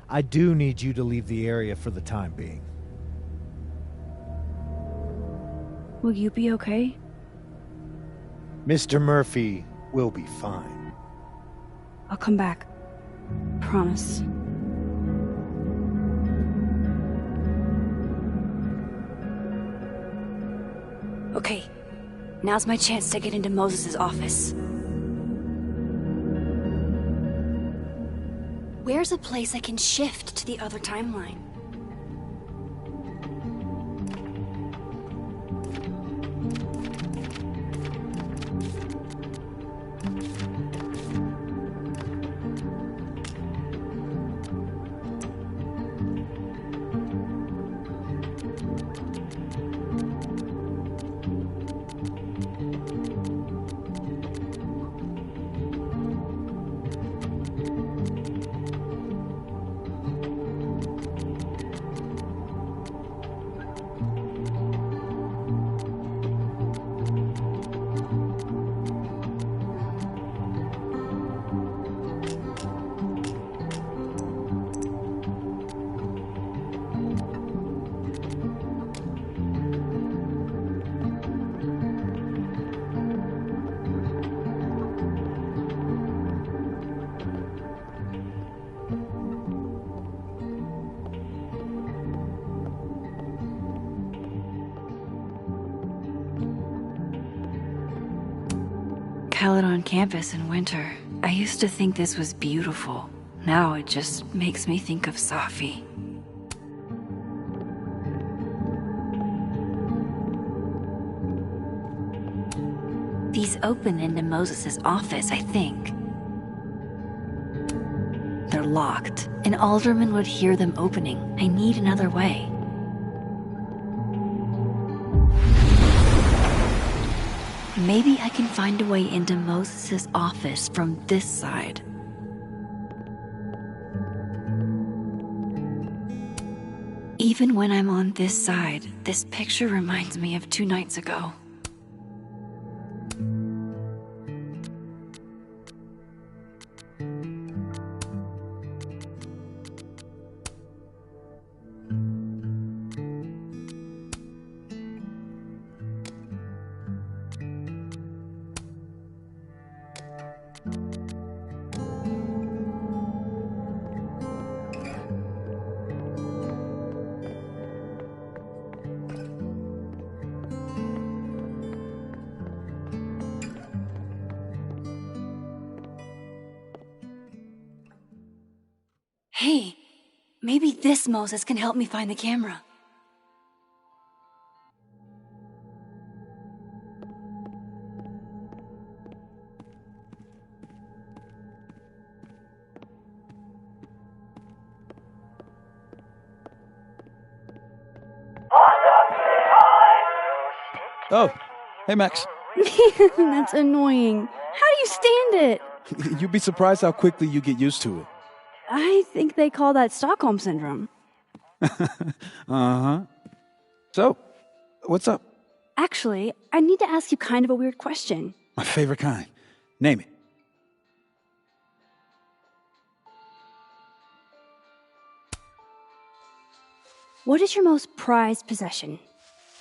I do need you to leave the area for the time being. Will you be okay? Mr. Murphy will be fine. I'll come back. Promise. Okay, now's my chance to get into Moses' office. Where's a place I can shift to the other timeline? Out on campus in winter. I used to think this was beautiful. Now it just makes me think of Safi. These open into Moses' office, I think. They're locked. An alderman would hear them opening. I need another way. Maybe I can find a way into Moses' office from this side. Even when I'm on this side, this picture reminds me of 2 nights ago. Hey, maybe this Moses can help me find the camera. Oh, hey Max. That's annoying. How do you stand it? You'd be surprised how quickly you get used to it. I think they call that Stockholm Syndrome. Uh-huh. So, what's up? Actually, I need to ask you kind of a weird question. My favorite kind. Name it. What is your most prized possession?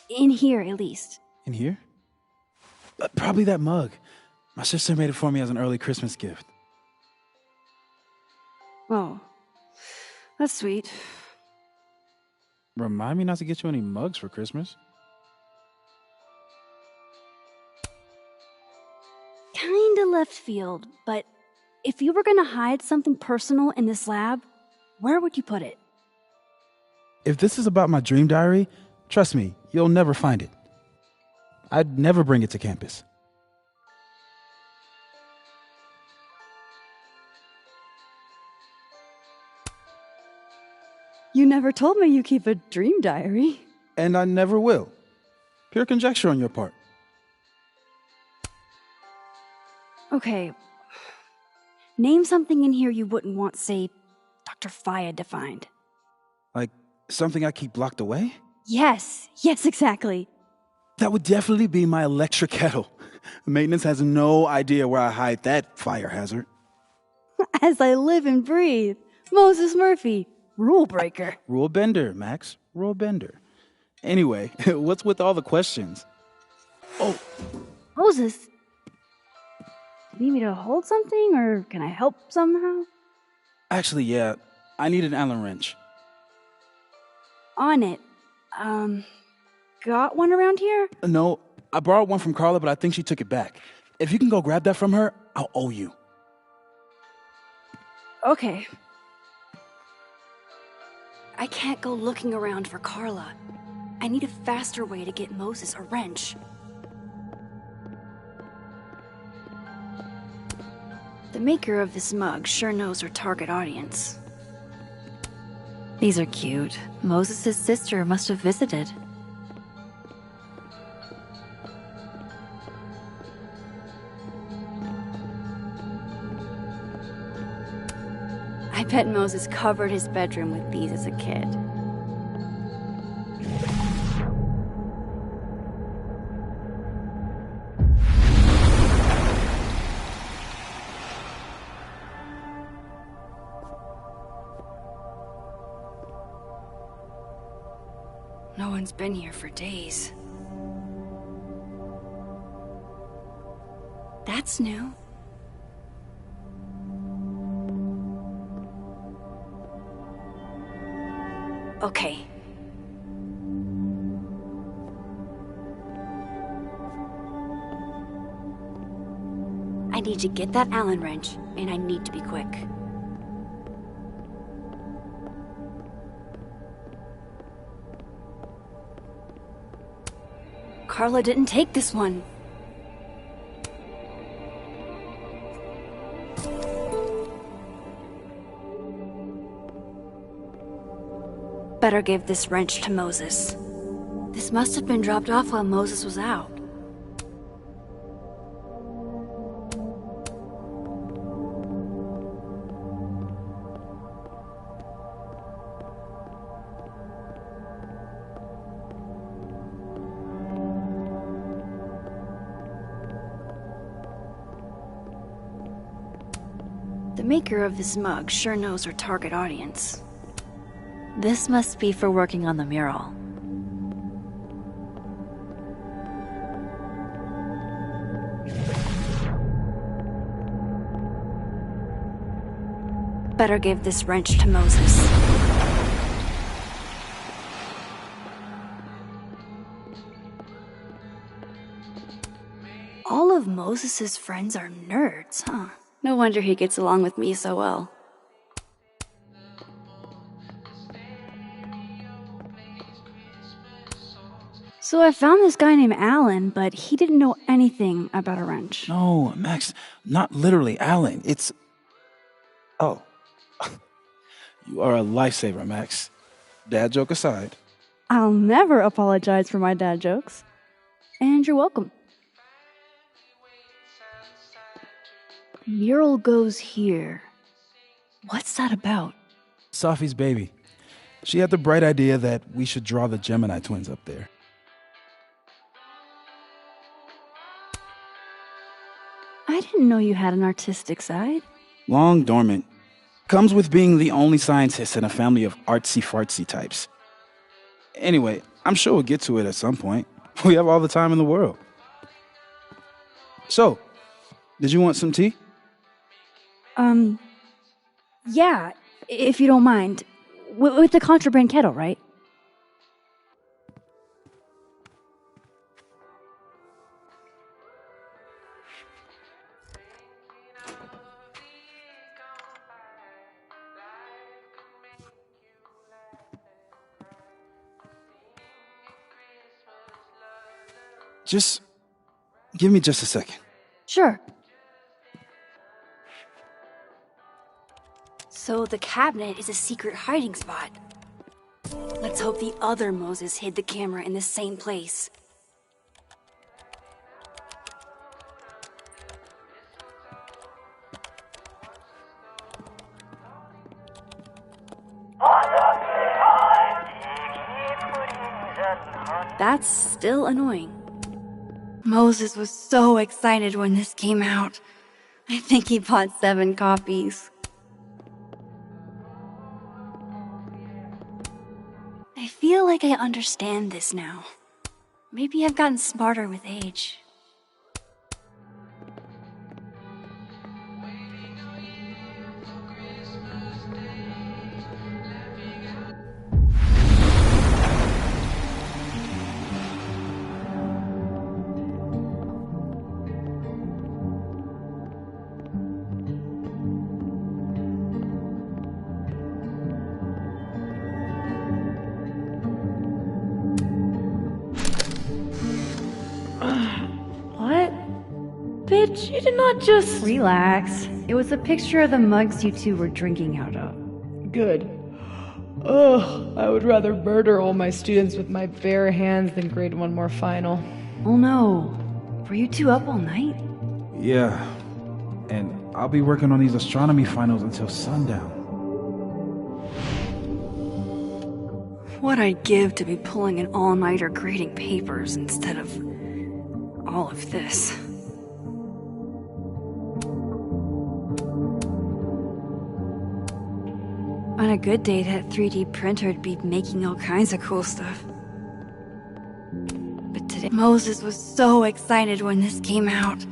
In here, at least. In here? Probably that mug. My sister made it for me as an early Christmas gift. Oh, that's sweet. Remind me not to get you any mugs for Christmas. Kinda left field, but if you were gonna hide something personal in this lab, where would you put it? If this is about my dream diary, trust me, you'll never find it. I'd never bring it to campus. You never told me you keep a dream diary. And I never will. Pure conjecture on your part. Okay. Name something in here you wouldn't want, say, Dr. Fayed to find. Like something I keep locked away? Yes, exactly. That would definitely be my electric kettle. Maintenance has no idea where I hide that fire hazard. As I live and breathe. Moses Murphy, Rule breaker. Rule bender, Max. Rule bender. Anyway, what's with all the questions? Oh, Moses, do you need me to hold something, or can I help somehow? actually, yeah. I need an Allen wrench. On it. Got one around here? No, I borrowed one from Carla, but I think she took it back. If you can go grab that from her, I'll owe you. Okay. I can't go looking around for Carla. I need a faster way to get Moses a wrench. The maker of this mug sure knows her target audience. These are cute. Moses' sister must have visited. I bet Moses covered his bedroom with these as a kid. No one's been here for days. That's new. Okay. I need to get that Allen wrench, and I need to be quick. Carla didn't take this one. Better give this wrench to Moses. This must have been dropped off while Moses was out. The maker of this mug sure knows her target audience. This must be for working on the mural. Better give this wrench to Moses. All of Moses' friends are nerds, huh? No wonder he gets along with me so well. So I found this guy named Alan, but he didn't know anything about a wrench. No, Max, not literally Allen. It's... Oh. You are a lifesaver, Max. Dad joke aside. I'll never apologize for my dad jokes. And you're welcome. Mural goes here. What's that about? Sophie's baby. She had the bright idea that we should draw the Gemini twins up there. I didn't know you had an artistic side. Long dormant. Comes with being the only scientist in a family of artsy-fartsy types. Anyway, I'm sure we'll get to it at some point. We have all the time in the world. So, did you want some tea? Yeah, if you don't mind. With the contraband kettle, right? Just give me just a second. Sure. So the cabinet is a secret hiding spot. Let's hope the other Moses hid the camera in the same place. That's still annoying. Moses was so excited when this came out. I think he bought 7 copies. feel like I understand this now. Maybe I've gotten smarter with age. Bitch, you did not just... Relax. It was a picture of the mugs you two were drinking out of. Good. Ugh, I would rather murder all my students with my bare hands than grade one more final. Oh no. Were you two up all night? Yeah. And I'll be working on these astronomy finals until sundown. What I'd give to be pulling an all-nighter grading papers instead of all of this. On a good day, that 3D printer would be making all kinds of cool stuff. But today, Moses was so excited when this came out.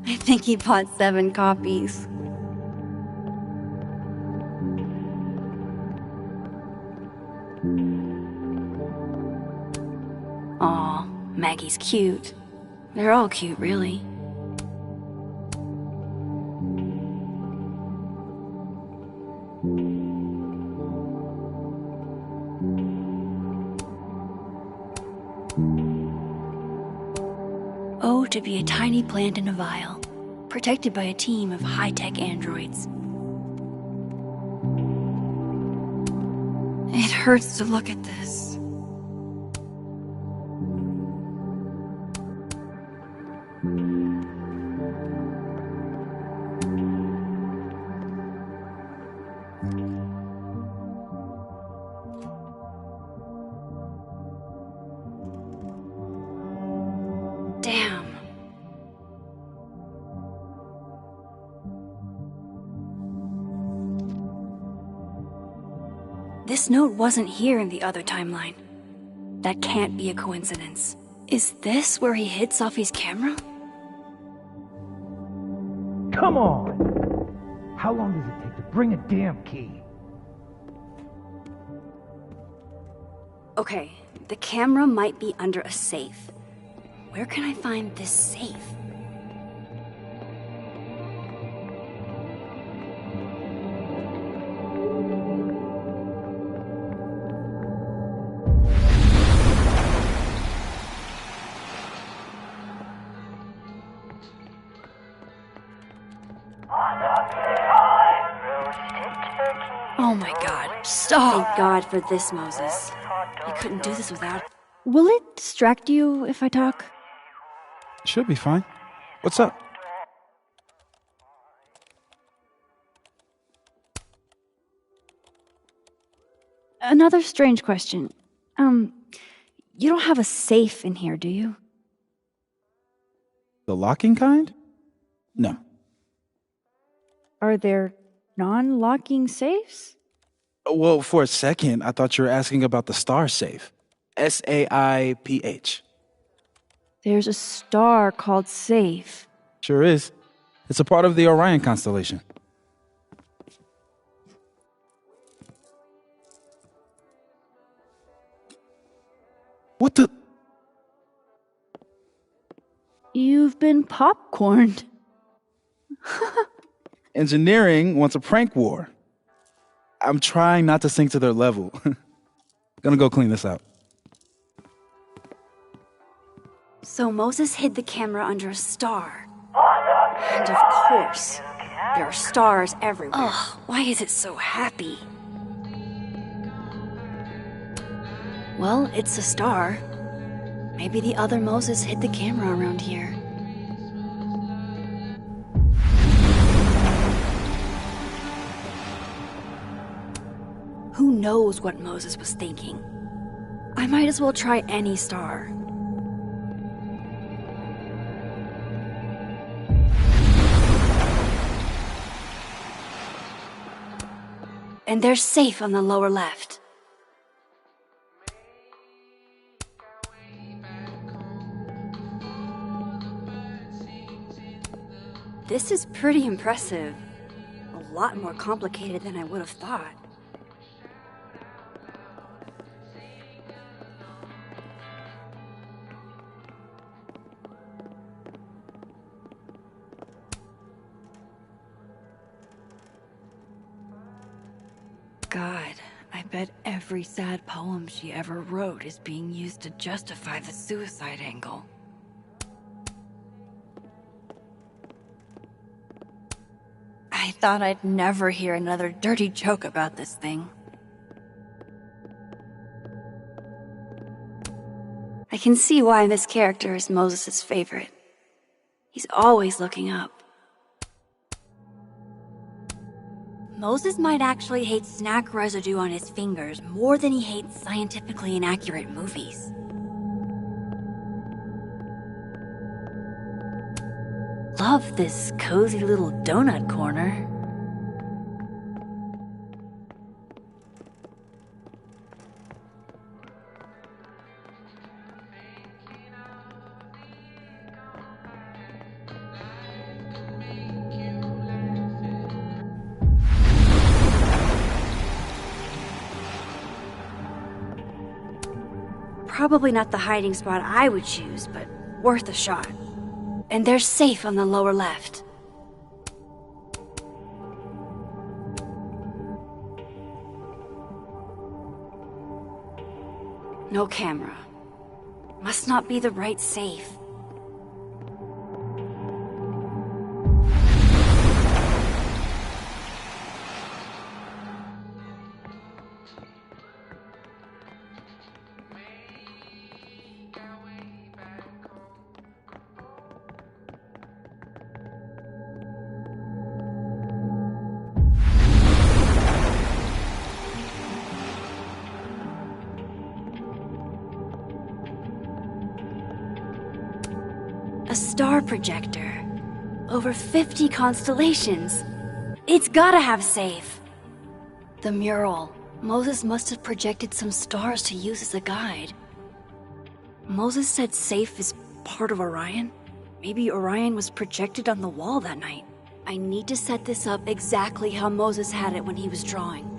I think he bought 7 copies. Aw, Maggie's cute. They're all cute, really. Oh, to be a tiny plant in a vial, protected by a team of high-tech androids. It hurts to look at this. Damn. This note wasn't here in the other timeline. That can't be a coincidence. Is this where he hid Sophie's camera? Come on! How long does it take to bring a damn key? Okay, the camera might be under a safe. Where can I find this safe? Oh my god, stop! Thank God for this, Moses. You couldn't do this without... Will it distract you if I talk? Should be fine. What's up? Another strange question. You don't have a safe in here, do you? The locking kind? No. Are there non-locking safes? Well, for a second, I thought you were asking about the star safe. SAIPH. There's a star called Safe. Sure is. It's a part of the Orion constellation. What the? You've been popcorned. Engineering wants a prank war. I'm trying not to sink to their level. Gonna go clean this out. So Moses hid the camera under a star. And of course, there are stars everywhere. Ugh, why is it so happy? Well, it's a star. Maybe the other Moses hid the camera around here. Who knows what Moses was thinking? I might as well try any star. And they're safe on the lower left. This is pretty impressive. A lot more complicated than I would have thought. God, I bet every sad poem she ever wrote is being used to justify the suicide angle. I thought I'd never hear another dirty joke about this thing. I can see why this character is Moses' favorite. He's always looking up. Moses might actually hate snack residue on his fingers more than he hates scientifically inaccurate movies. Love this cozy little donut corner. Probably not the hiding spot I would choose, but worth a shot. And they're safe on the lower left. No camera. Must not be the right safe. A star projector. Over 50 constellations. It's gotta have safe. The mural. Moses must have projected some stars to use as a guide. Moses said safe is part of Orion? Maybe Orion was projected on the wall that night. I need to set this up exactly how Moses had it when he was drawing.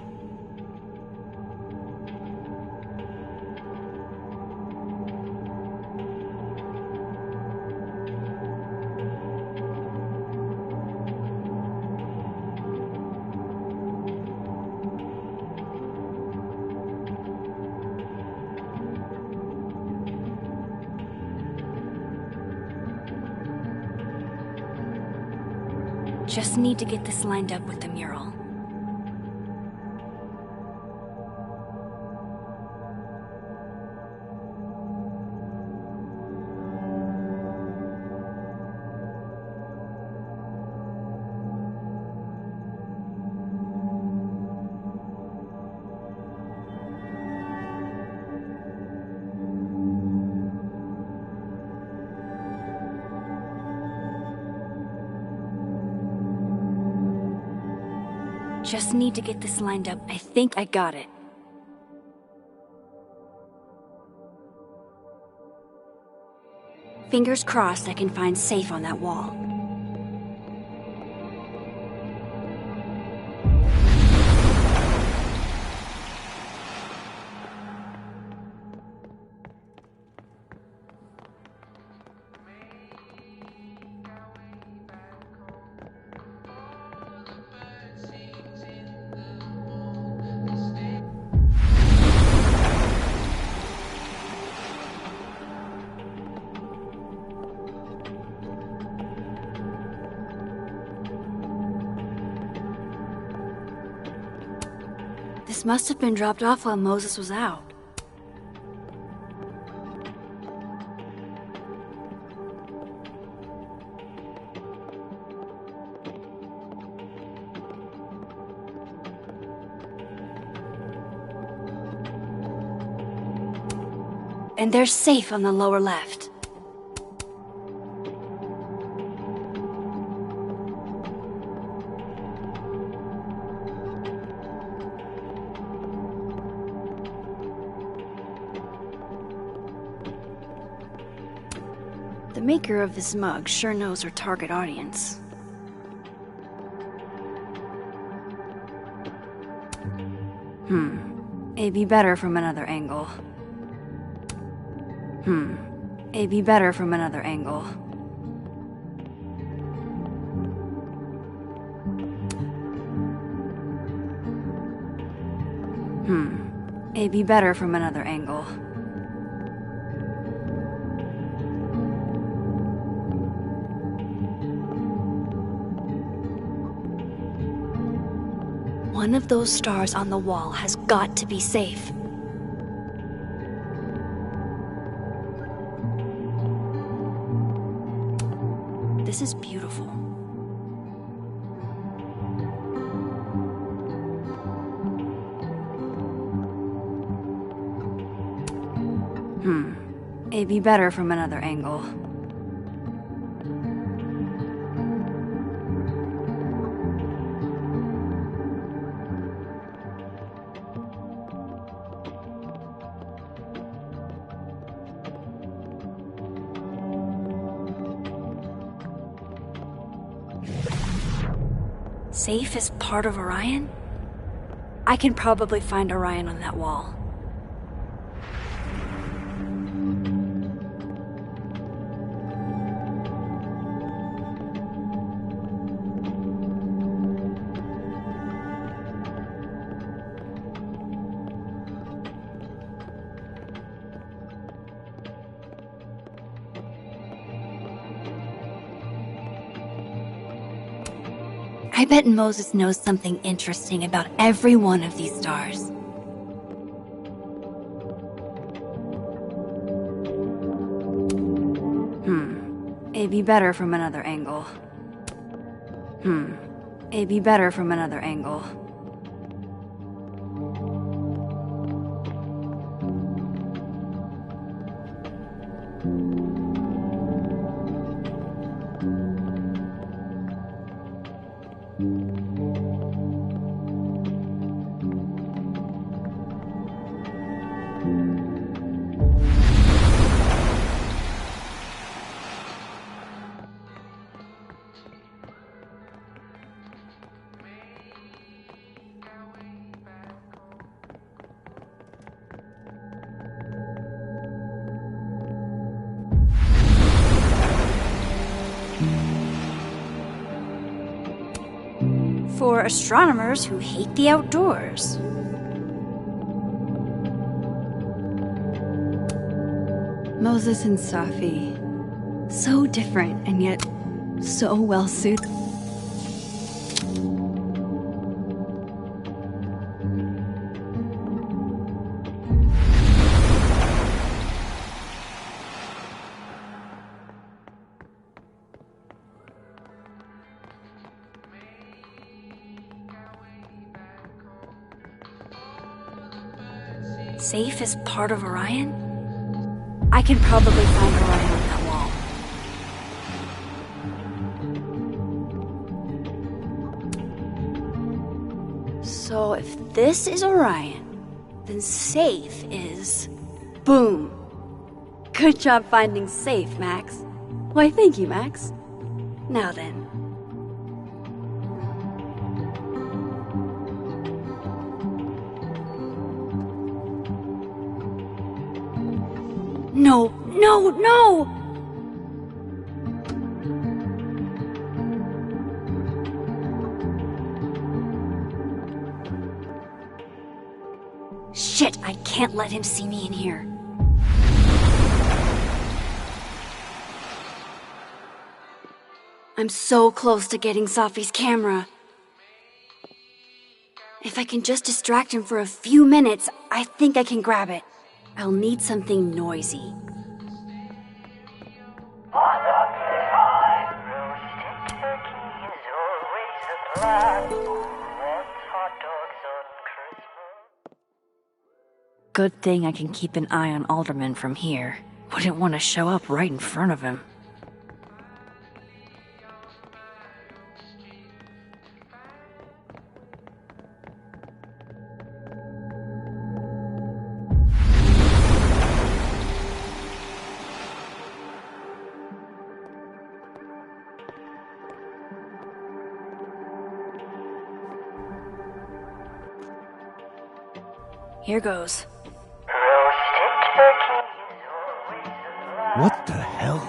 Just need to get this lined up with the mural. Just need to get this lined up. I think I got it. Fingers crossed I can find safe on that wall. This must have been dropped off while Moses was out. And they're safe on the lower left. The maker of this mug sure knows her target audience. It'd be better from another angle. It'd be better from another angle. It'd be better from another angle. One of those stars on the wall has got to be safe. This is beautiful. It'd be better from another angle. Safe is part of Orion? I can probably find Orion on that wall. I bet Moses knows something interesting about every one of these stars. It'd be better from another angle. It'd be better from another angle. For astronomers who hate the outdoors. Moses and Safi. So different and yet so well suited. Safe is part of Orion? I can probably find Orion on that wall. So if this is Orion, then Safe is... Boom! Good job finding Safe, Max. Why, thank you, Max. Now then. No, no, no! Shit, I can't let him see me in here. I'm so close to getting Safi's camera. If I can just distract him for a few minutes, I think I can grab it. I'll need something noisy. Good thing I can keep an eye on Alderman from here. Wouldn't want to show up right in front of him. Here goes. What the hell?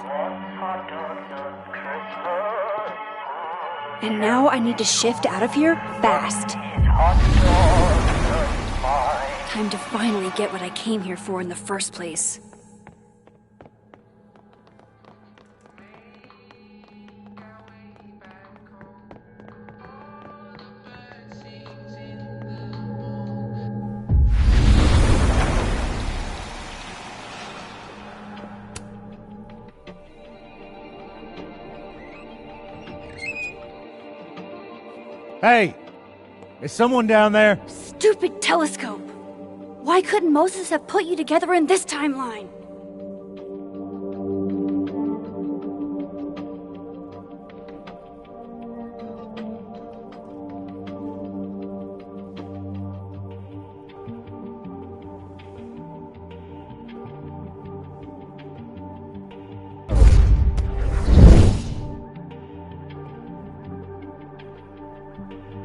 And now I need to shift out of here fast. Time to finally get what I came here for in the first place. Hey! Is someone down there? Stupid telescope! Why couldn't Moses have put you together in this timeline?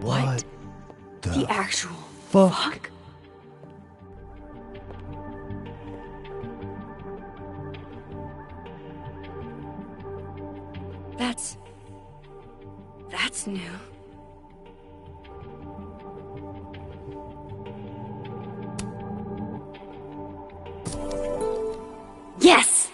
What The actual fuck? That's new. Yes!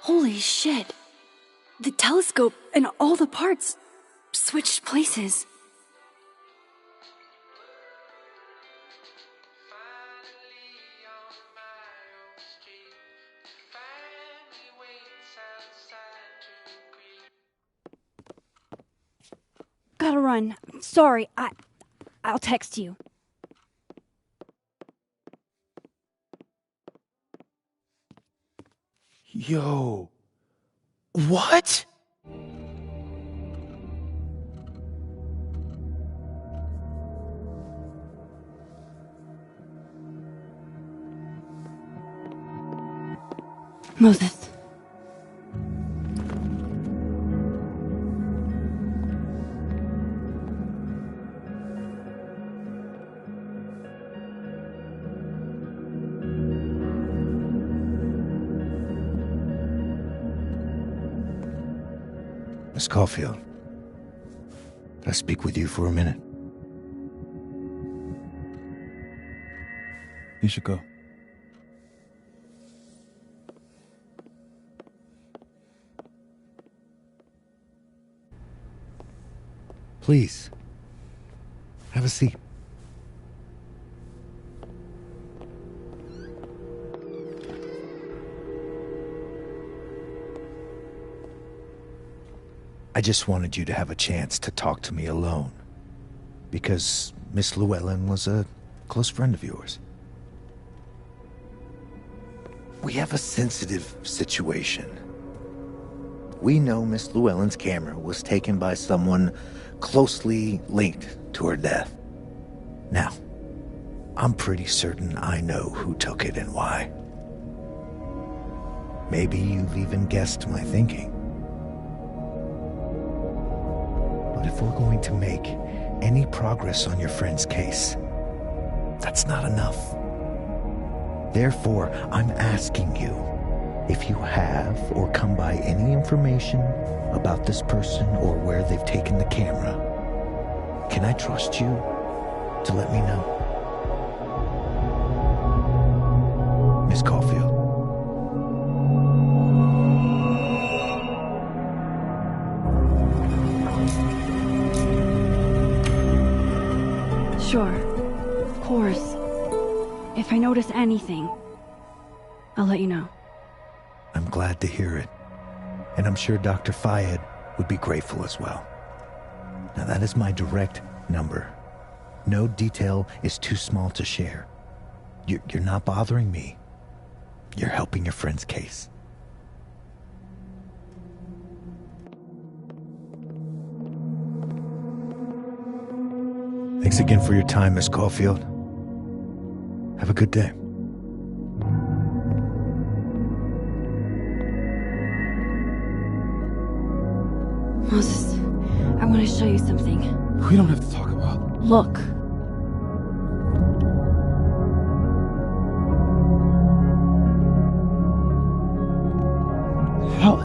Holy shit. The telescope and all the parts switched places. Gotta run. Sorry, I'll text you. Yo. What? Moses. Miss Caulfield, can I speak with you for a minute? You should go. Please, have a seat. I just wanted you to have a chance to talk to me alone, because Miss Llewellyn was a close friend of yours. We have a sensitive situation. We know Miss Llewellyn's camera was taken by someone closely linked to her death. Now, I'm pretty certain I know who took it and why. Maybe you've even guessed my thinking. But if we're going to make any progress on your friend's case, that's not enough. Therefore, I'm asking you if you have or come by any information about this person or where they've taken the camera. Can I trust you to let me know? Miss Caulfield. Sure. Of course. If I notice anything, I'll let you know. I'm glad to hear it. And I'm sure Dr. Fayed would be grateful as well. Now that is my direct number. No detail is too small to share. You're not bothering me. You're helping your friend's case. Thanks again for your time, Miss Caulfield. Have a good day. Moses, I want to show you something. We don't have to talk about. Look. How?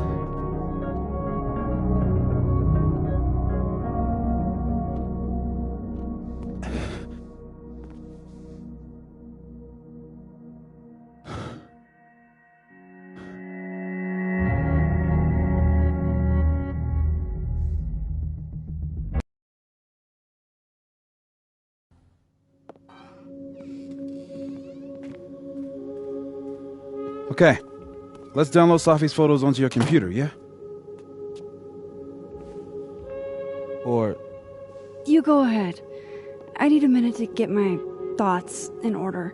Okay, let's download Safi's photos onto your computer, yeah? Or... You go ahead. I need a minute to get my thoughts in order.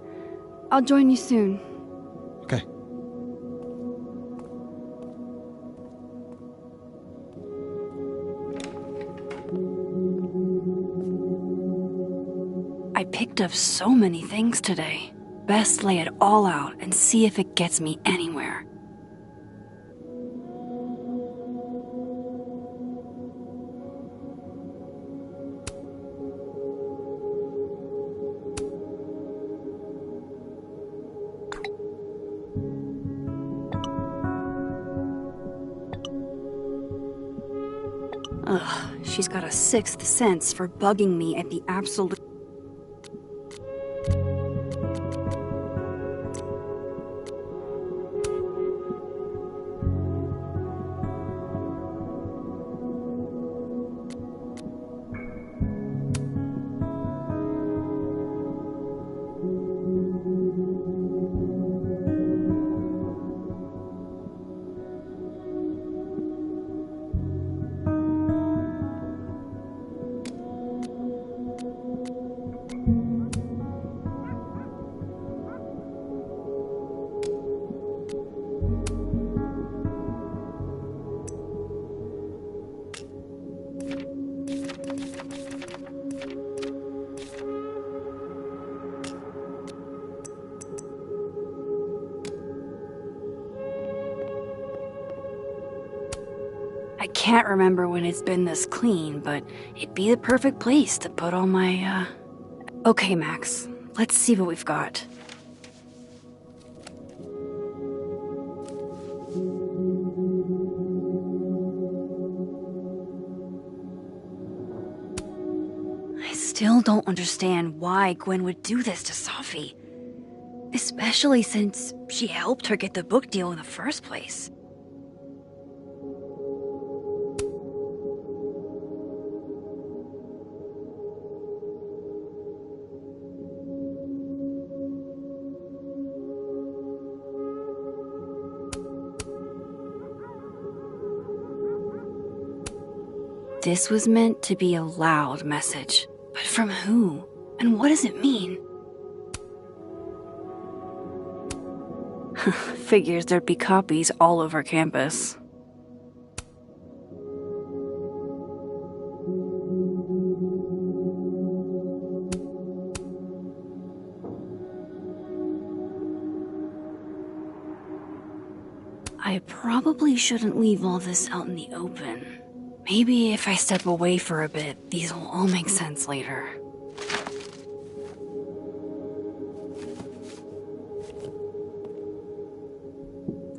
I'll join you soon. Okay. I picked up so many things today. Best lay it all out and see if it gets me anywhere. Ugh, she's got a sixth sense for bugging me at the absolute... I can't remember when it's been this clean, but it'd be the perfect place to put all my, Okay, Max. Let's see what we've got. I still don't understand why Gwen would do this to Safi. Especially since she helped her get the book deal in the first place. This was meant to be a loud message. But from who? And what does it mean? Figures there'd be copies all over campus. I probably shouldn't leave all this out in the open. Maybe if I step away for a bit, these will all make sense later.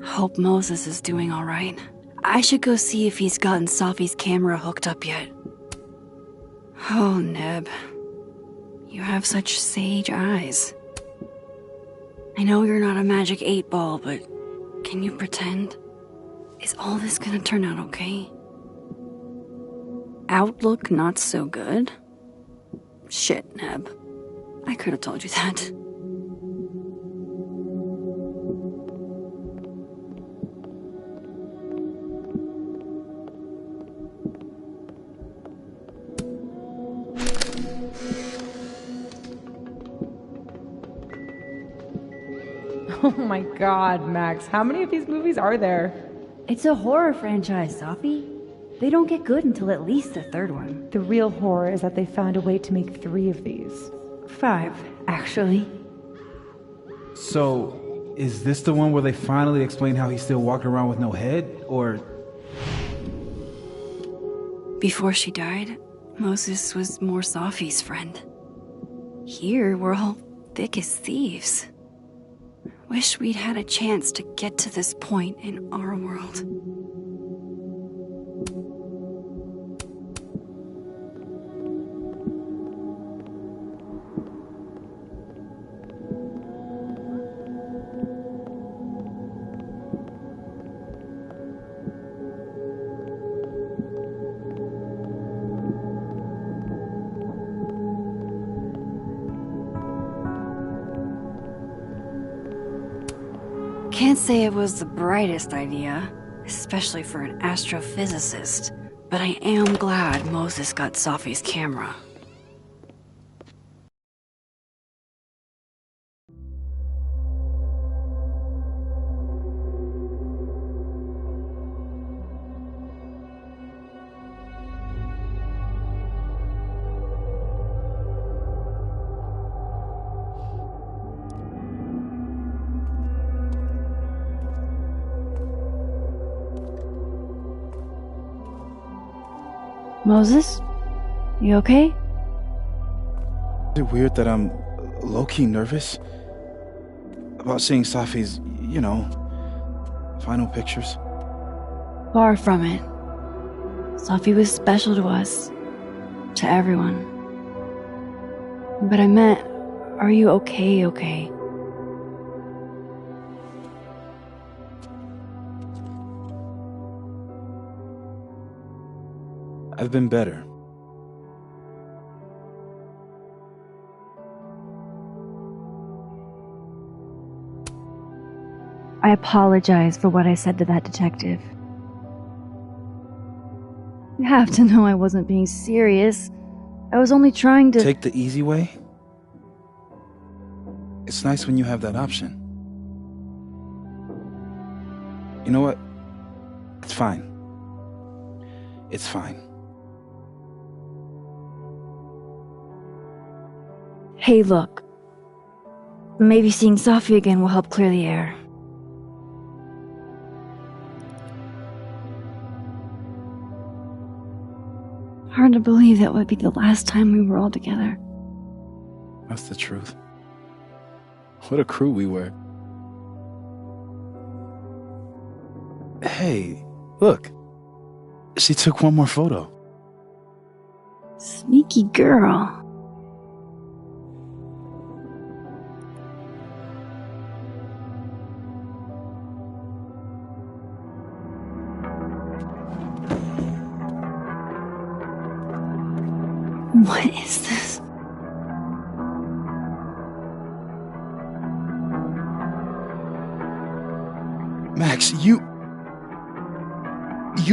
Hope Moses is doing all right. I should go see if he's gotten Safi's camera hooked up yet. Oh, Neb. You have such sage eyes. I know you're not a magic 8-ball, but can you pretend? Is all this gonna turn out okay? Outlook not so good? Shit, Neb. I could have told you that. Oh my god, Max. How many of these movies are there? It's a horror franchise, Sophie. They don't get good until at least the third one. The real horror is that they found a way to make 3 of these. 5, actually. So, is this the one where they finally explain how he's still walking around with no head? Or... Before she died, Moses was more Sophie's friend. Here, we're all thick as thieves. Wish we'd had a chance to get to this point in our world. Can't say it was the brightest idea, especially for an astrophysicist, but I am glad Moses got Sophie's camera. Moses? You okay? Is it weird that I'm low-key nervous about seeing Safi's, final pictures? Far from it. Sophie was special to us. To everyone. But I meant, are you okay? I've been better. I apologize for what I said to that detective. You have to know I wasn't being serious. I was only trying to... Take the easy way? It's nice when you have that option. You know what? It's fine. It's fine. Hey, look. Maybe seeing Sophie again will help clear the air. Hard to believe that would be the last time we were all together. That's the truth. What a crew we were. Hey, look. She took one more photo. Sneaky girl. What is this? Max, you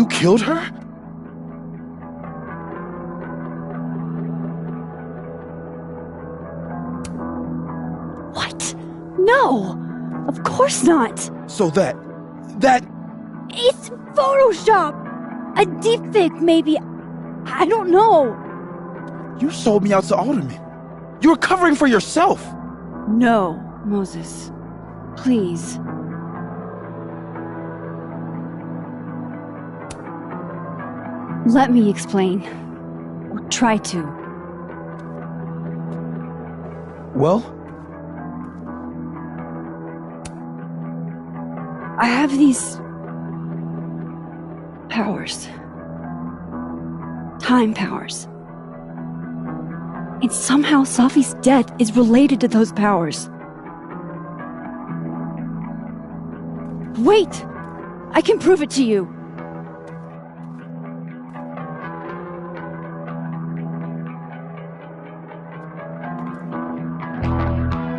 killed her? What? No! Of course not! So that... It's Photoshop! A deepfake, maybe. I don't know. You sold me out to Alderman. You were covering for yourself. No, Moses. Please. Let me explain. Or try to. Well? I have these... powers. Time powers. And somehow Sophie's death is related to those powers. Wait! I can prove it to you.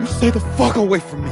You stay the fuck away from me.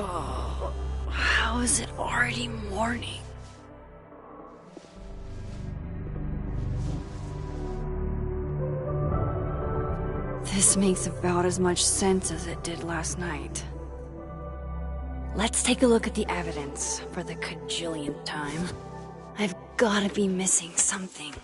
Oh, how is it already morning? This makes about as much sense as it did last night. Let's take a look at the evidence for the cajillionth time. I've gotta be missing something.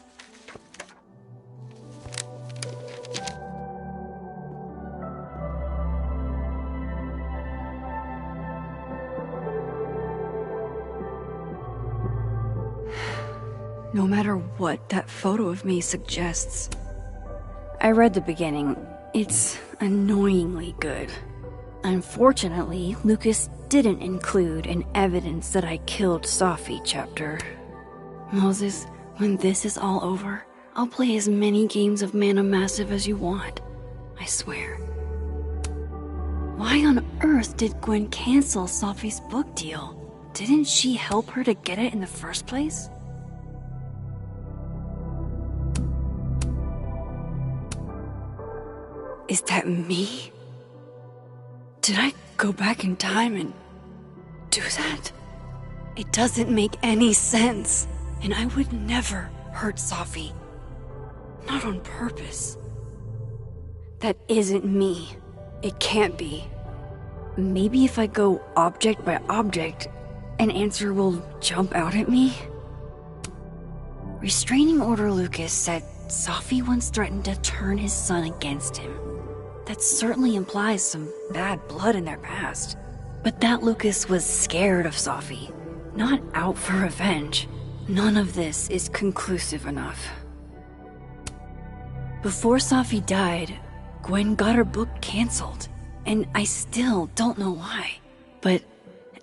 No matter what that photo of me suggests. I read the beginning. It's annoyingly good. Unfortunately, Lucas didn't include an evidence that I killed Sophie chapter. Moses, when this is all over, I'll play as many games of Mana Massive as you want. I swear. Why on earth did Gwen cancel Sophie's book deal? Didn't she help her to get it in the first place? Is that me? Did I go back in time and do that? It doesn't make any sense. And I would never hurt Sophie. Not on purpose. That isn't me. It can't be. Maybe if I go object by object, an answer will jump out at me? Restraining Order Lucas said Sophie once threatened to turn his son against him. That certainly implies some bad blood in their past. But that Lucas was scared of Sophie, not out for revenge. None of this is conclusive enough. Before Sophie died, Gwen got her book canceled, and I still don't know why. But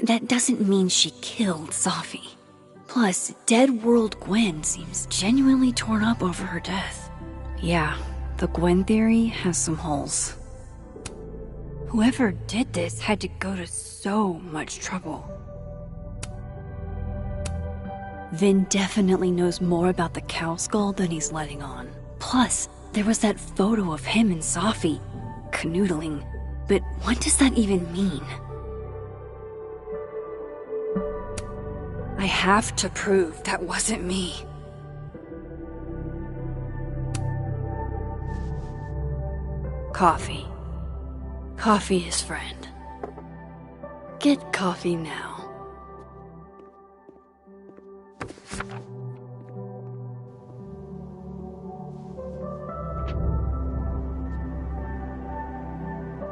that doesn't mean she killed Sophie. Plus, Dead World Gwen seems genuinely torn up over her death. Yeah, the Gwen theory has some holes. Whoever did this had to go to so much trouble. Vin definitely knows more about the cow skull than he's letting on. Plus, there was that photo of him and Sophie canoodling. But what does that even mean? I have to prove that wasn't me. Coffee. Coffee is friend. Get coffee now.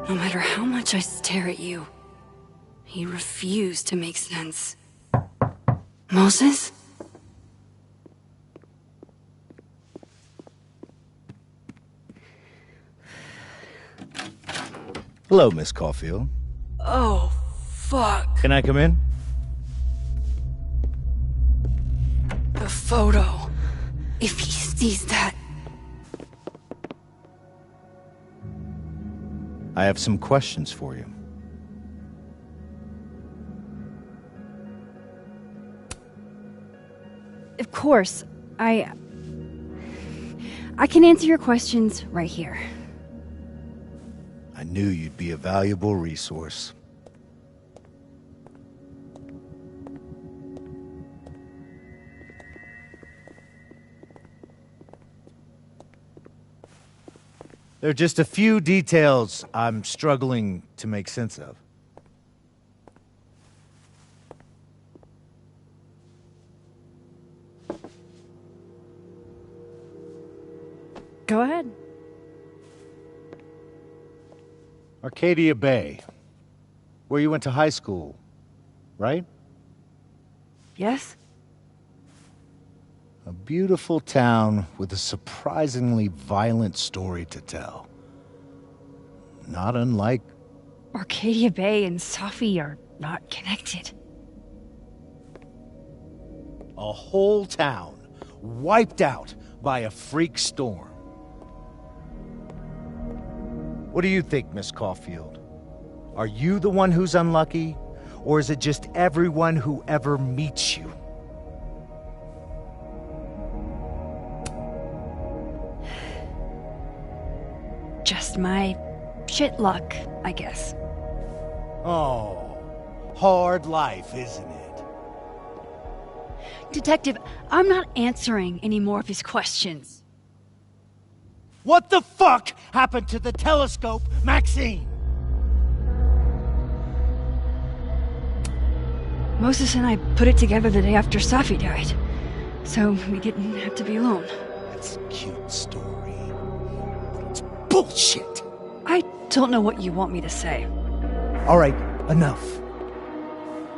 No matter how much I stare at you, you refuse to make sense. Moses? Hello, Miss Caulfield. Oh, fuck. Can I come in? The photo. If he sees that... I have some questions for you. Of course, I can answer your questions right here. I knew you'd be a valuable resource. There are just a few details I'm struggling to make sense of. Go ahead. Arcadia Bay, where you went to high school, right? Yes? A beautiful town with a surprisingly violent story to tell. Not unlike... Arcadia Bay and Sophie are not connected. a whole town wiped out by a freak storm. What do you think, Miss Caulfield? Are you the one who's unlucky, or is it just everyone who ever meets you? Just my shit luck, I guess. Oh, hard life, isn't it? Detective, I'm not answering any more of his questions. What the fuck happened to the telescope, Maxine? Moses and I put it together the day after Safi died, so we didn't have to be alone. It's a cute story, but it's bullshit. I don't know what you want me to say. All right, enough.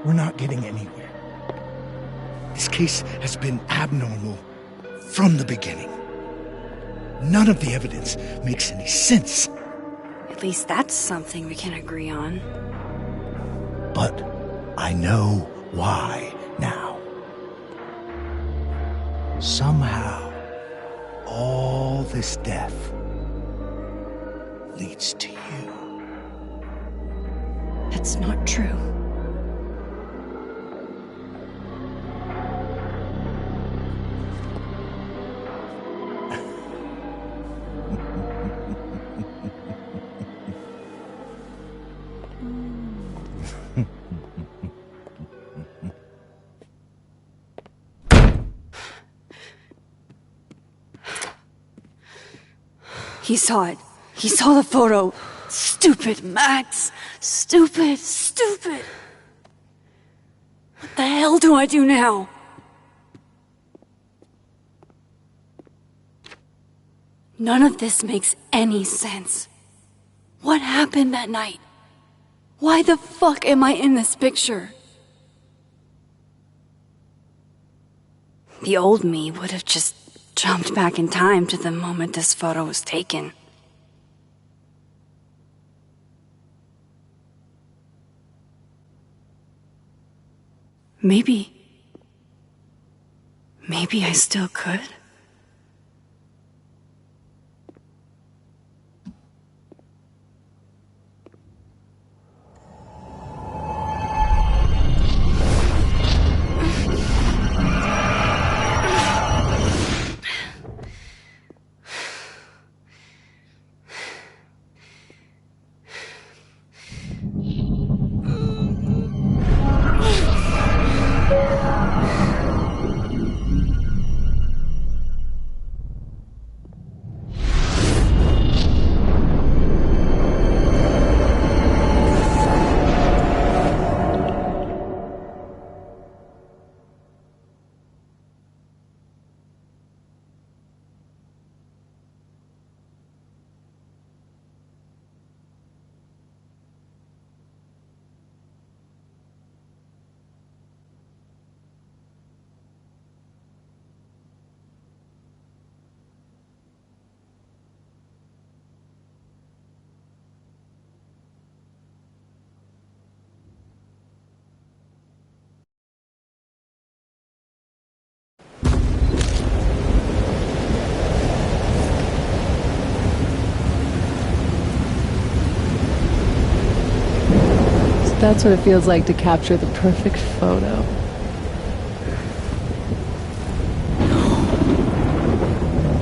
We're not getting anywhere. This case has been abnormal from the beginning. None of the evidence makes any sense. At least that's something we can agree on. But I know why now. Somehow, all this death leads to you. That's not true. He saw it. He saw the photo. Stupid, Max. Stupid, stupid. What the hell do I do now? None of this makes any sense. What happened that night? Why the fuck am I in this picture? The old me would have just jumped back in time to the moment this photo was taken. Maybe I still could. That's what it feels like to capture the perfect photo.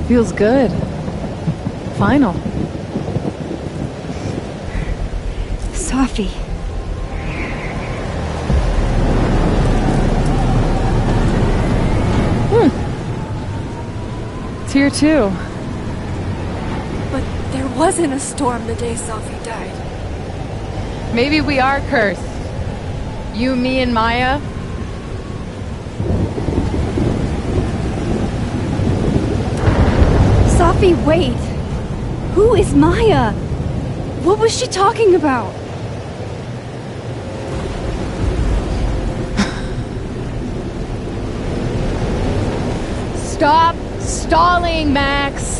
Feels good. Final. Safi. It's here too. But there wasn't a storm the day Safi died. Maybe we are cursed. You, me, and Maya. Safi, wait! Who is Maya? What was she talking about? Stop stalling, Max!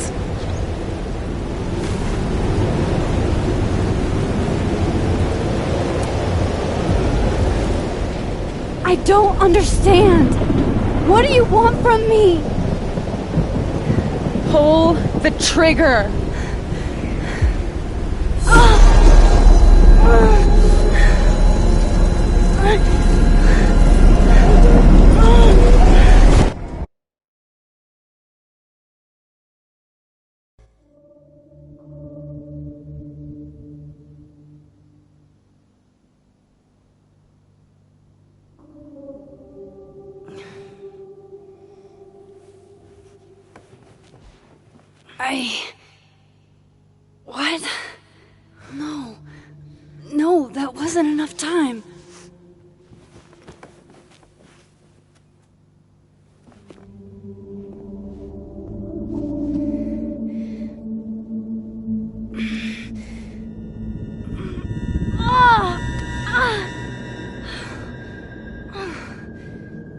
I don't understand. What do you want from me? Pull the trigger. What? No, that wasn't enough time.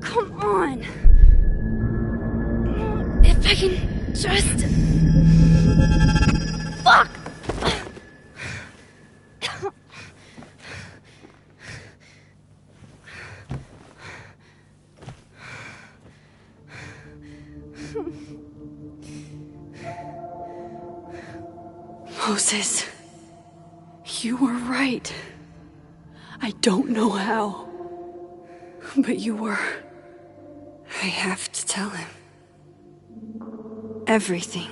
Come on. If I can just... Fuck! Moses, you were right. I don't know how, but you were. I have to tell him. Everything.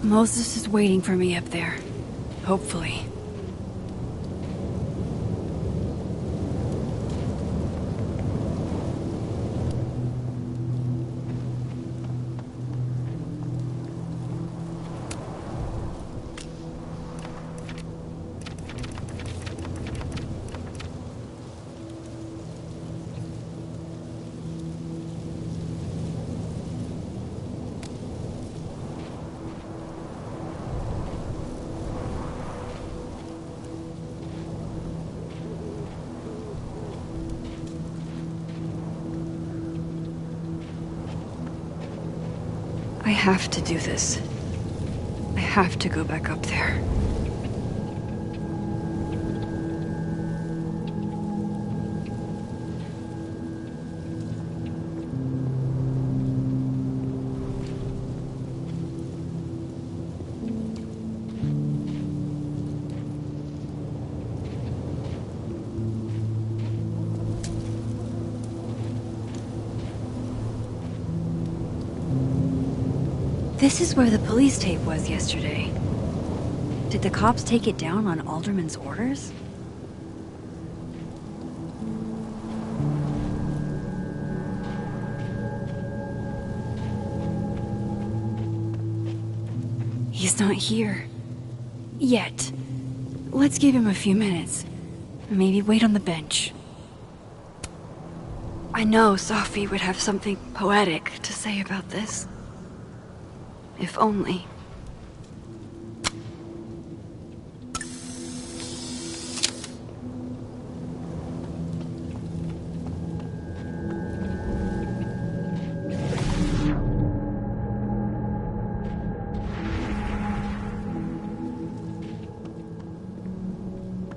Moses is waiting for me up there. Hopefully. I have to do this. I have to go back up there. This is where the police tape was yesterday. Did the cops take it down on Alderman's orders? He's not here. Yet. Let's give him a few minutes. Maybe wait on the bench. I know Sophie would have something poetic to say about this. If only.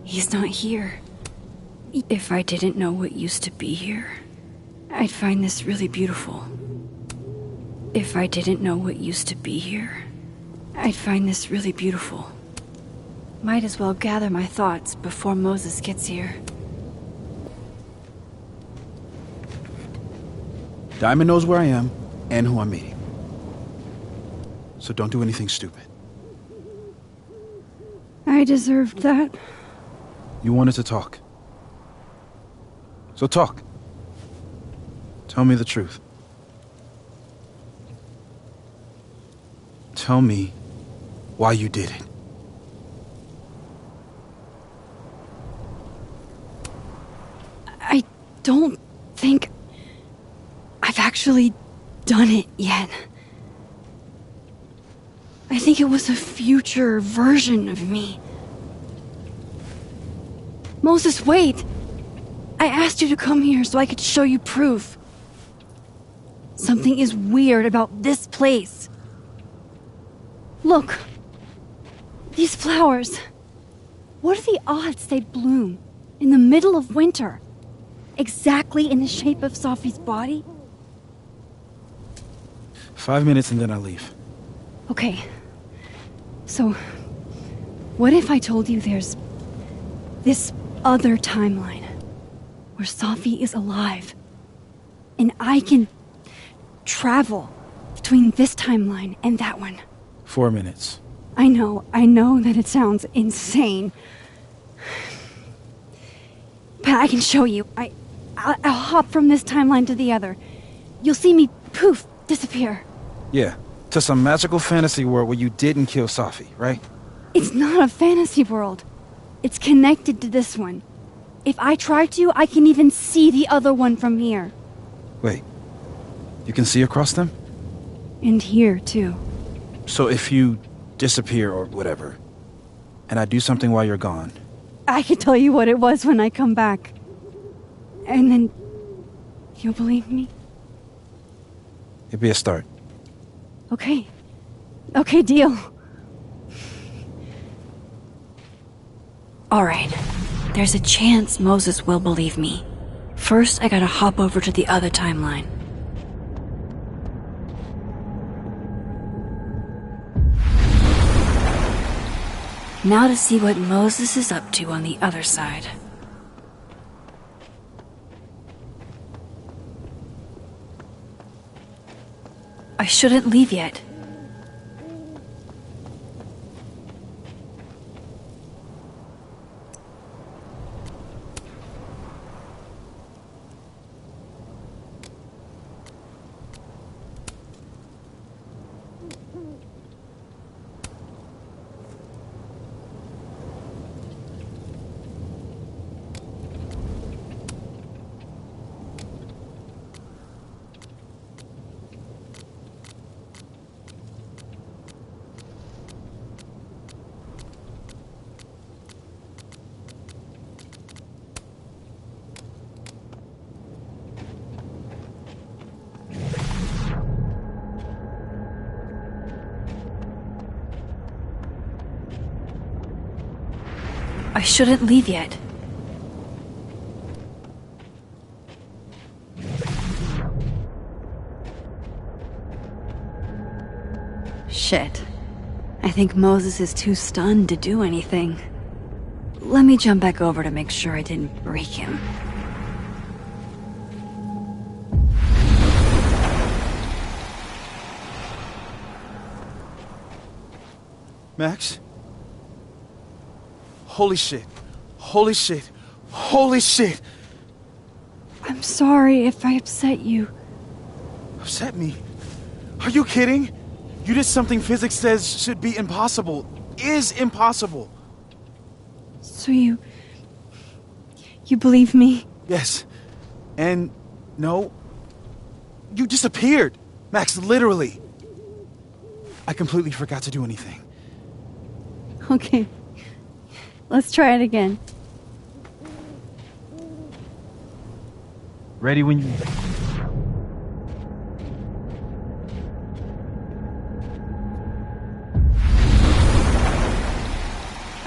He's not here. If I didn't know what used to be here, I'd find this really beautiful. If I didn't know what used to be here, I'd find this really beautiful. Might as well gather my thoughts before Moses gets here. Diamond knows where I am and who I'm meeting. So don't do anything stupid. I deserved that. You wanted to talk. So talk. Tell me the truth. Tell me why you did it. don't think I've actually done it yet. I think it was a future version of me. Moses, wait! I asked you to come here so I could show you proof. Something is weird about this place. Look. These flowers. What are the odds they bloom in the middle of winter? Exactly in the shape of Sophie's body? 5 minutes and then I leave. Okay. So, what if I told you there's this other timeline where Sophie is alive and I can travel between this timeline and that one? 4 minutes. I know that it sounds insane. But I can show you. I'll hop from this timeline to the other. You'll see me, poof, disappear. Yeah, to some magical fantasy world where you didn't kill Sophie, right? It's not a fantasy world. It's connected to this one. If I try to, I can even see the other one from here. Wait, you can see across them? And here, too. So if you disappear or whatever, and I do something while you're gone... I can tell you what it was when I come back. And then... you'll believe me? It'd be a start. Okay. Okay, deal. Alright. There's a chance Moses will believe me. First, I gotta hop over to the other timeline. Now to see what Moses is up to on the other side. I shouldn't leave yet. I shouldn't leave yet. Shit. I think Moses is too stunned to do anything. Let me jump back over to make sure I didn't break him. Max? Holy shit. Holy shit. Holy shit! I'm sorry if I upset you. Upset me? Are you kidding? You did something physics says should be impossible. Is impossible. So you believe me? Yes. And no. You disappeared. Max, literally. I completely forgot to do anything. Okay. Let's try it again. Ready when you...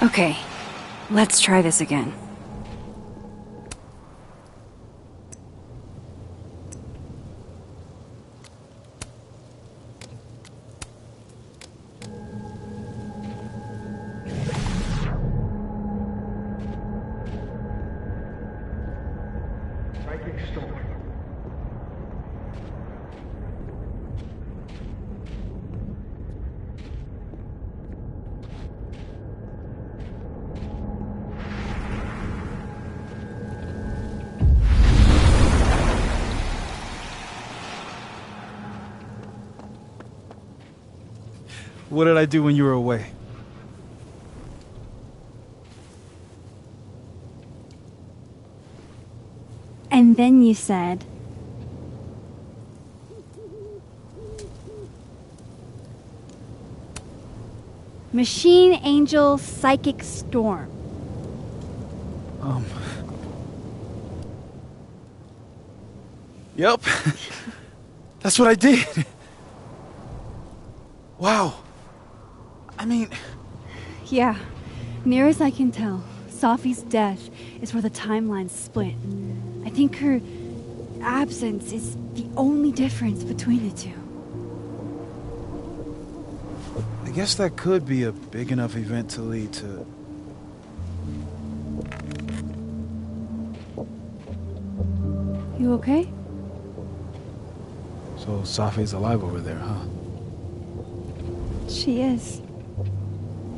Okay. Let's try this again. Psychic storm. What did I do when you were away? And then you said... Machine Angel Psychic Storm. Yep. That's what I did. Wow. I mean... Yeah, near as I can tell, Sophie's death is where the timelines split. I think her absence is the only difference between the two. I guess that could be a big enough event to lead to... You okay? So Sophie's alive over there, huh? She is.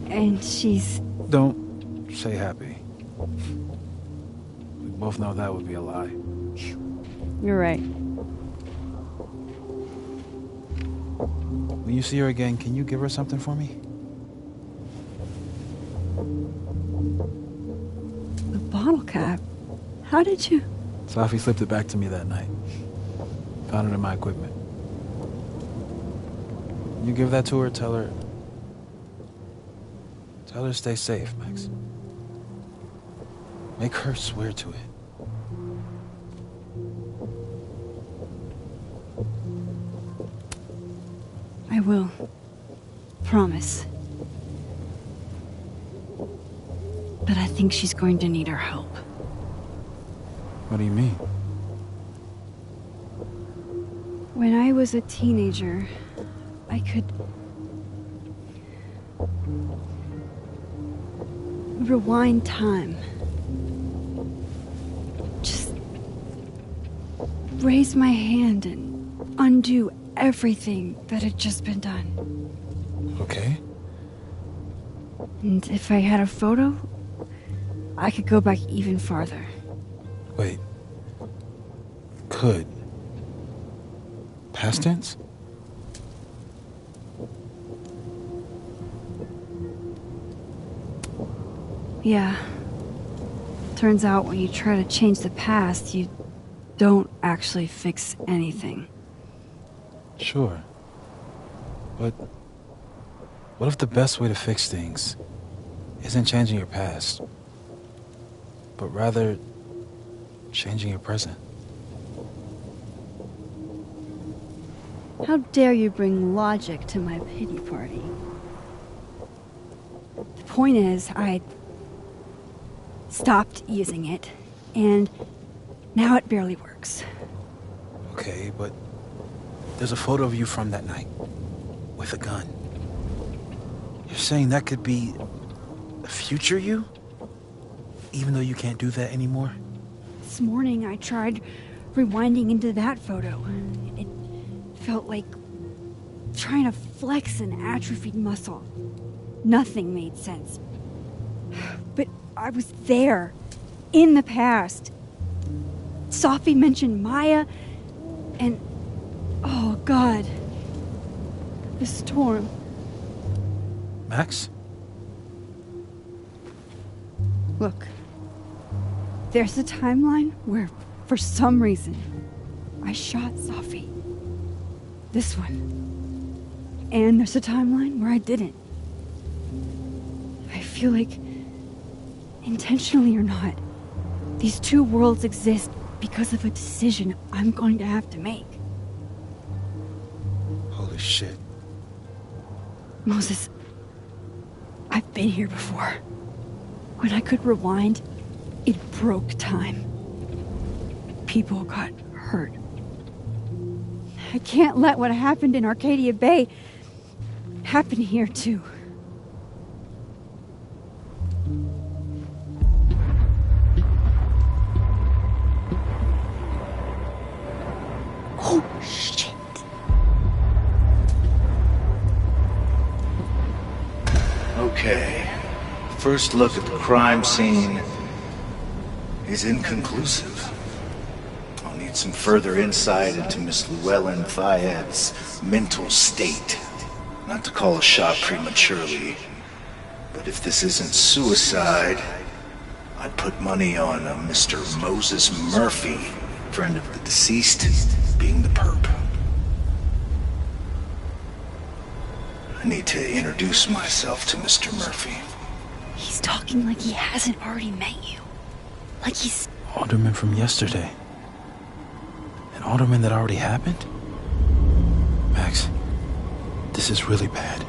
And she's... Don't say happy. We both know that would be a lie. You're right. When you see her again, can you give her something for me? The bottle cap? How did you... Sophie slipped it back to me that night. Found it in my equipment. You give that to her, tell her to stay safe, Max. Make her swear to it. I will. Promise. But I think she's going to need our help. What do you mean? When I was a teenager, I could... rewind time. Just... raise my hand and undo everything that had just been done. Okay. And if I had a photo, I could go back even farther. Wait. Could. Past tense? Yeah. Turns out when you try to change the past, you don't actually fix anything. Sure. But what if the best way to fix things isn't changing your past, but rather changing your present? How dare you bring logic to my pity party? The point is, I stopped using it, and now it barely works. Okay, but there's a photo of you from that night, with a gun. You're saying that could be a future you? Even though you can't do that anymore? This morning I tried rewinding into that photo. It felt like trying to flex an atrophied muscle. Nothing made sense. But I was there, in the past. Sophie mentioned Maya, and... oh, God. The storm. Max? Look. There's a timeline where, for some reason, I shot Sophie. This one. And there's a timeline where I didn't. I feel like, intentionally or not, these two worlds exist because of a decision I'm going to have to make. Holy shit. Moses, I've been here before. When I could rewind, it broke time. People got hurt. I can't let what happened in Arcadia Bay happen here, too. Oh, shit. Okay. First look at the crime scene is inconclusive. I'll need some further insight into Miss Llewellyn Fayette's mental state. Not to call a shot prematurely, but if this isn't suicide, I'd put money on a Mr. Moses Murphy friend of the deceased being the perp. I need to introduce myself to Mr. Murphy. He's talking like he hasn't already met you. Like he's... Alderman from yesterday. An alderman that already happened? Max, this is really bad.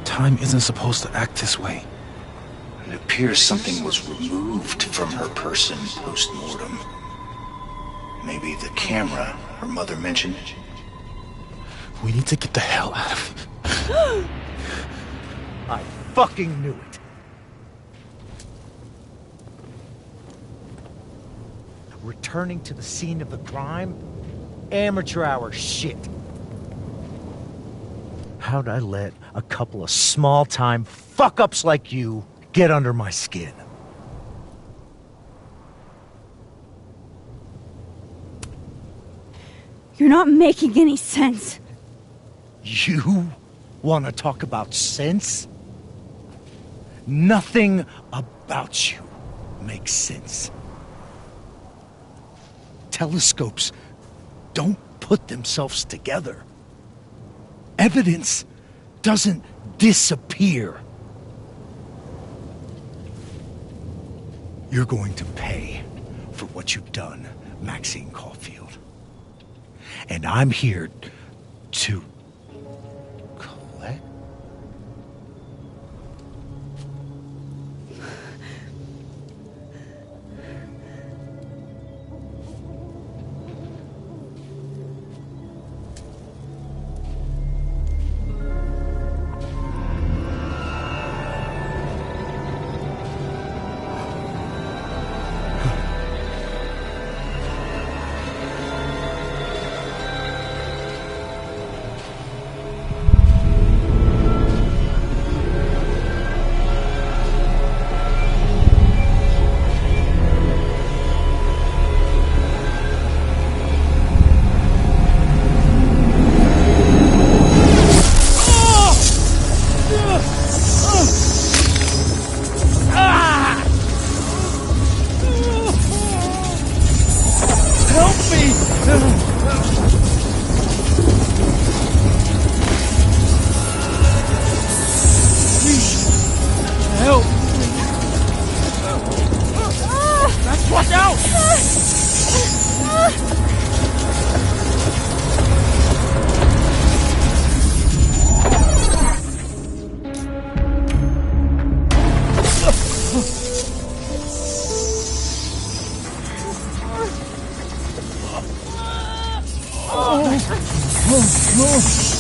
Time isn't supposed to act this way. It appears something was removed from her person post-mortem. Maybe the camera her mother mentioned. We need to get the hell out of here. I fucking knew it. Returning to the scene of the crime? Amateur hour shit. How'd I let a couple of small-time fuck-ups like you get under my skin? You're not making any sense. You want to talk about sense? Nothing about you makes sense. Telescopes don't put themselves together. Evidence doesn't disappear. You're going to pay for what you've done, Maxine Caulfield. And I'm here to collect.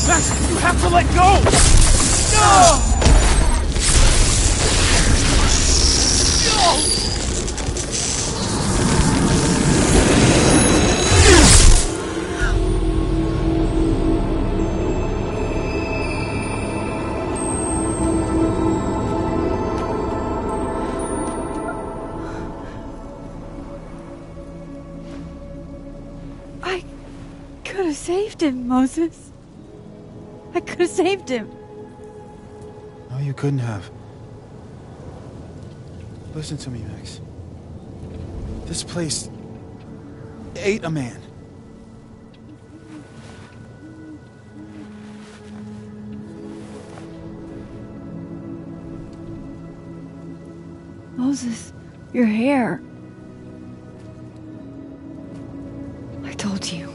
Max, you have to let go! No! I could have saved him, Moses. I could have saved him. No, you couldn't have. Listen to me, Max. This place ate a man. Moses, your hair. I told you.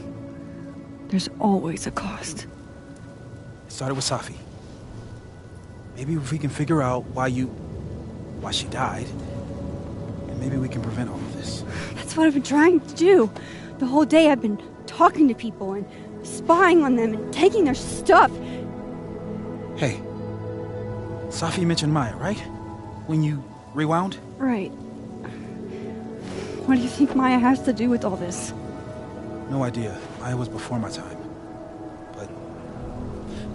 There's always a cost. It started with Safi. Maybe if we can figure out why she died, and maybe we can prevent all of this. That's what I've been trying to do. The whole day I've been talking to people and spying on them and taking their stuff. Hey, Safi mentioned Maya, right? When you rewound? Right. What do you think Maya has to do with all this? No idea. Maya was before my time. But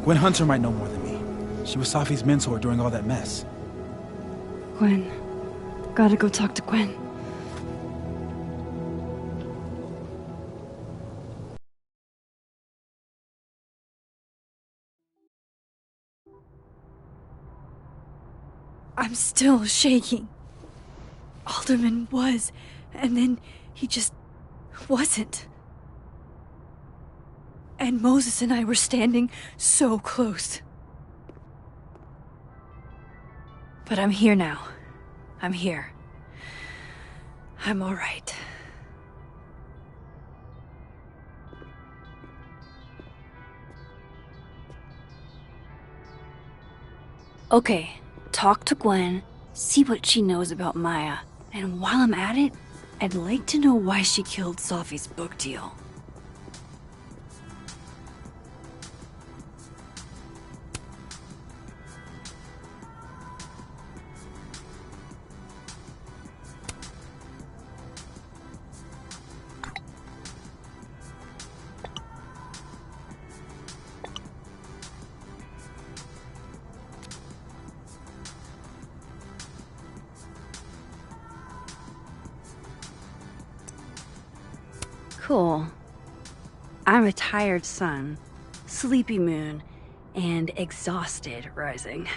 Gwen Hunter might know more than me. She was Safi's mentor during all that mess. Gwen. Gotta go talk to Gwen. I'm still shaking. Alderman was and then he just wasn't. And Moses and I were standing so close. But I'm here now. I'm here. I'm all right. Okay, talk to Gwen, see what she knows about Maya, and while I'm at it, I'd like to know why she killed Sophie's book deal. Cool. I'm a tired sun, sleepy moon, and exhausted rising.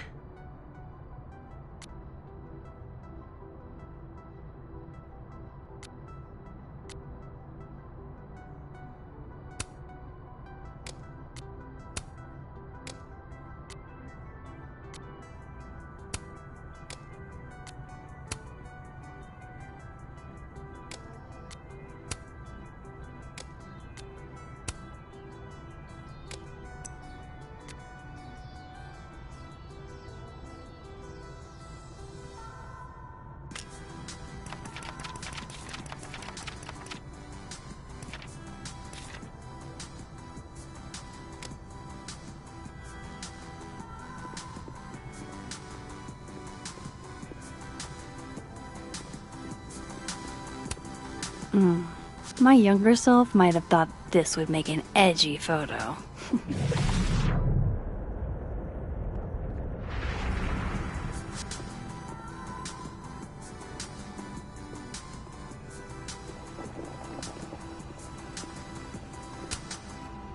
My younger self might have thought this would make an edgy photo.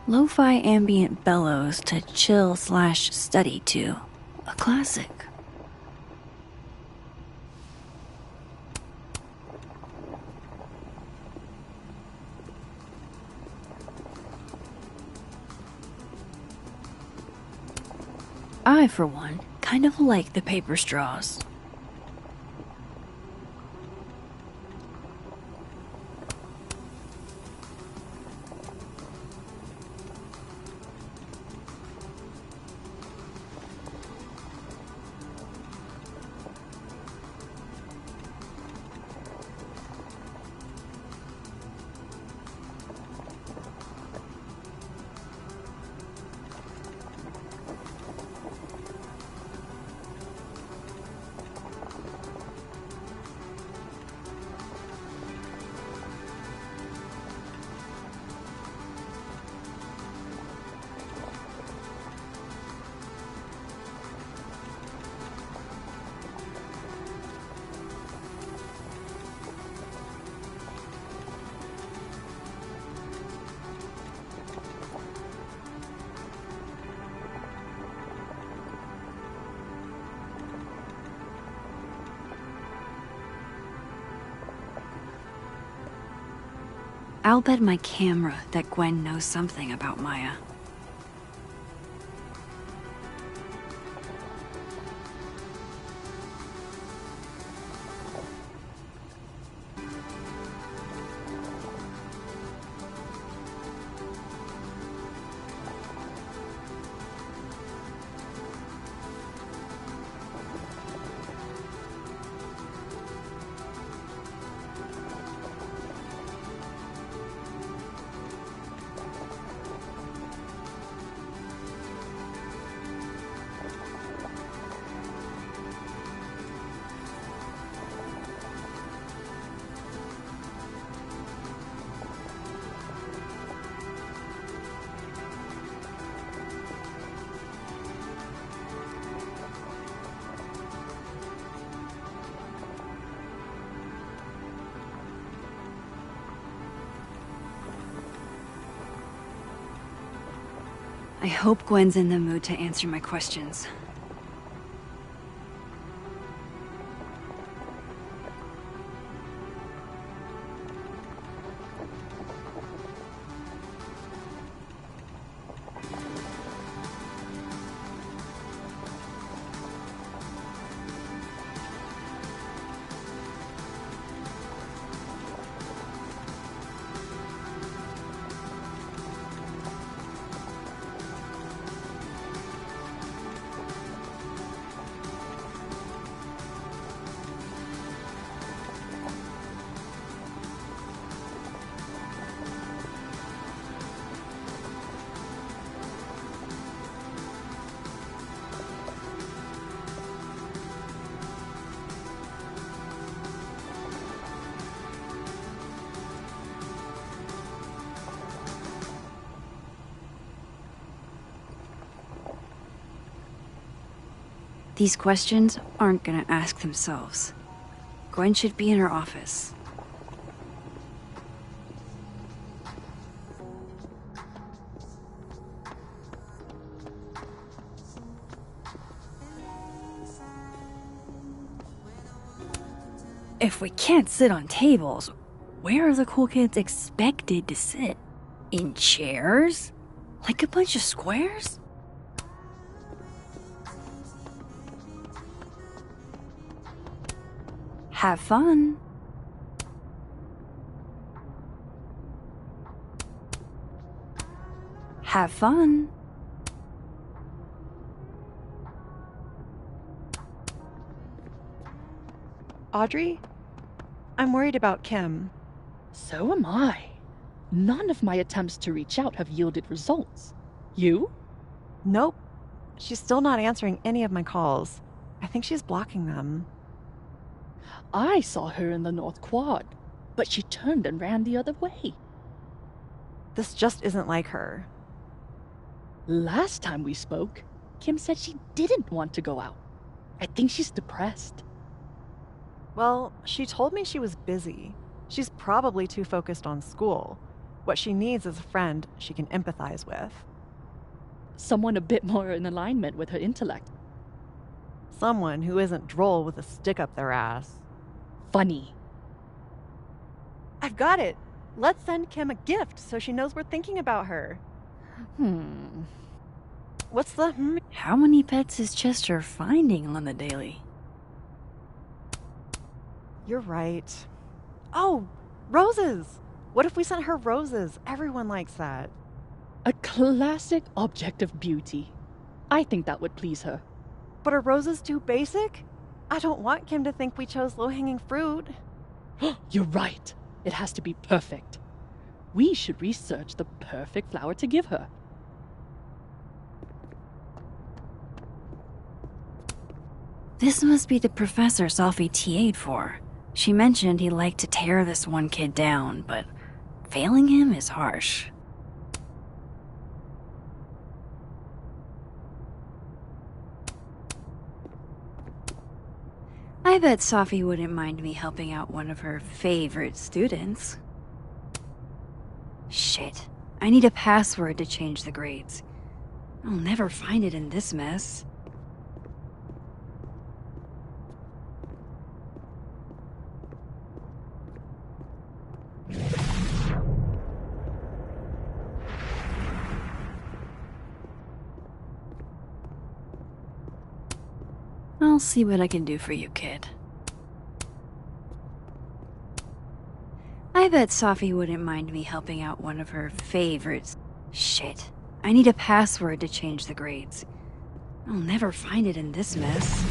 Lo-fi ambient bellows to chill/study to. A classic. I, for one, kind of like the paper straws. I'll bet my camera that Gwen knows something about Maya. I hope Gwen's in the mood to answer my questions. These questions aren't gonna ask themselves. Gwen should be in her office. If we can't sit on tables, where are the cool kids expected to sit? In chairs? Like a bunch of squares? Have fun. Have fun. Audrey? I'm worried about Kim. So am I. None of my attempts to reach out have yielded results. You? Nope. She's still not answering any of my calls. I think she's blocking them. I saw her in the North Quad, but she turned and ran the other way. This just isn't like her. Last time we spoke, Kim said she didn't want to go out. I think she's depressed. Well, she told me she was busy. She's probably too focused on school. What she needs is a friend she can empathize with. Someone a bit more in alignment with her intellect. Someone who isn't droll with a stick up their ass. Funny. I've got it! Let's send Kim a gift so she knows we're thinking about her. What's the How many pets is Chester finding on the daily? You're right. Oh, roses! What if we sent her roses? Everyone likes that. A classic object of beauty. I think that would please her. But are roses too basic? I don't want Kim to think we chose low-hanging fruit. You're right. It has to be perfect. We should research the perfect flower to give her. This must be the professor Sophie TA'd for. She mentioned he liked to tear this one kid down, but failing him is harsh. I bet Sophie wouldn't mind me helping out one of her favorite students. Shit, I need a password to change the grades. I'll never find it in this mess. I'll see what I can do for you, kid. I bet Sophie wouldn't mind me helping out one of her favorites. Shit, I need a password to change the grades. I'll never find it in this mess.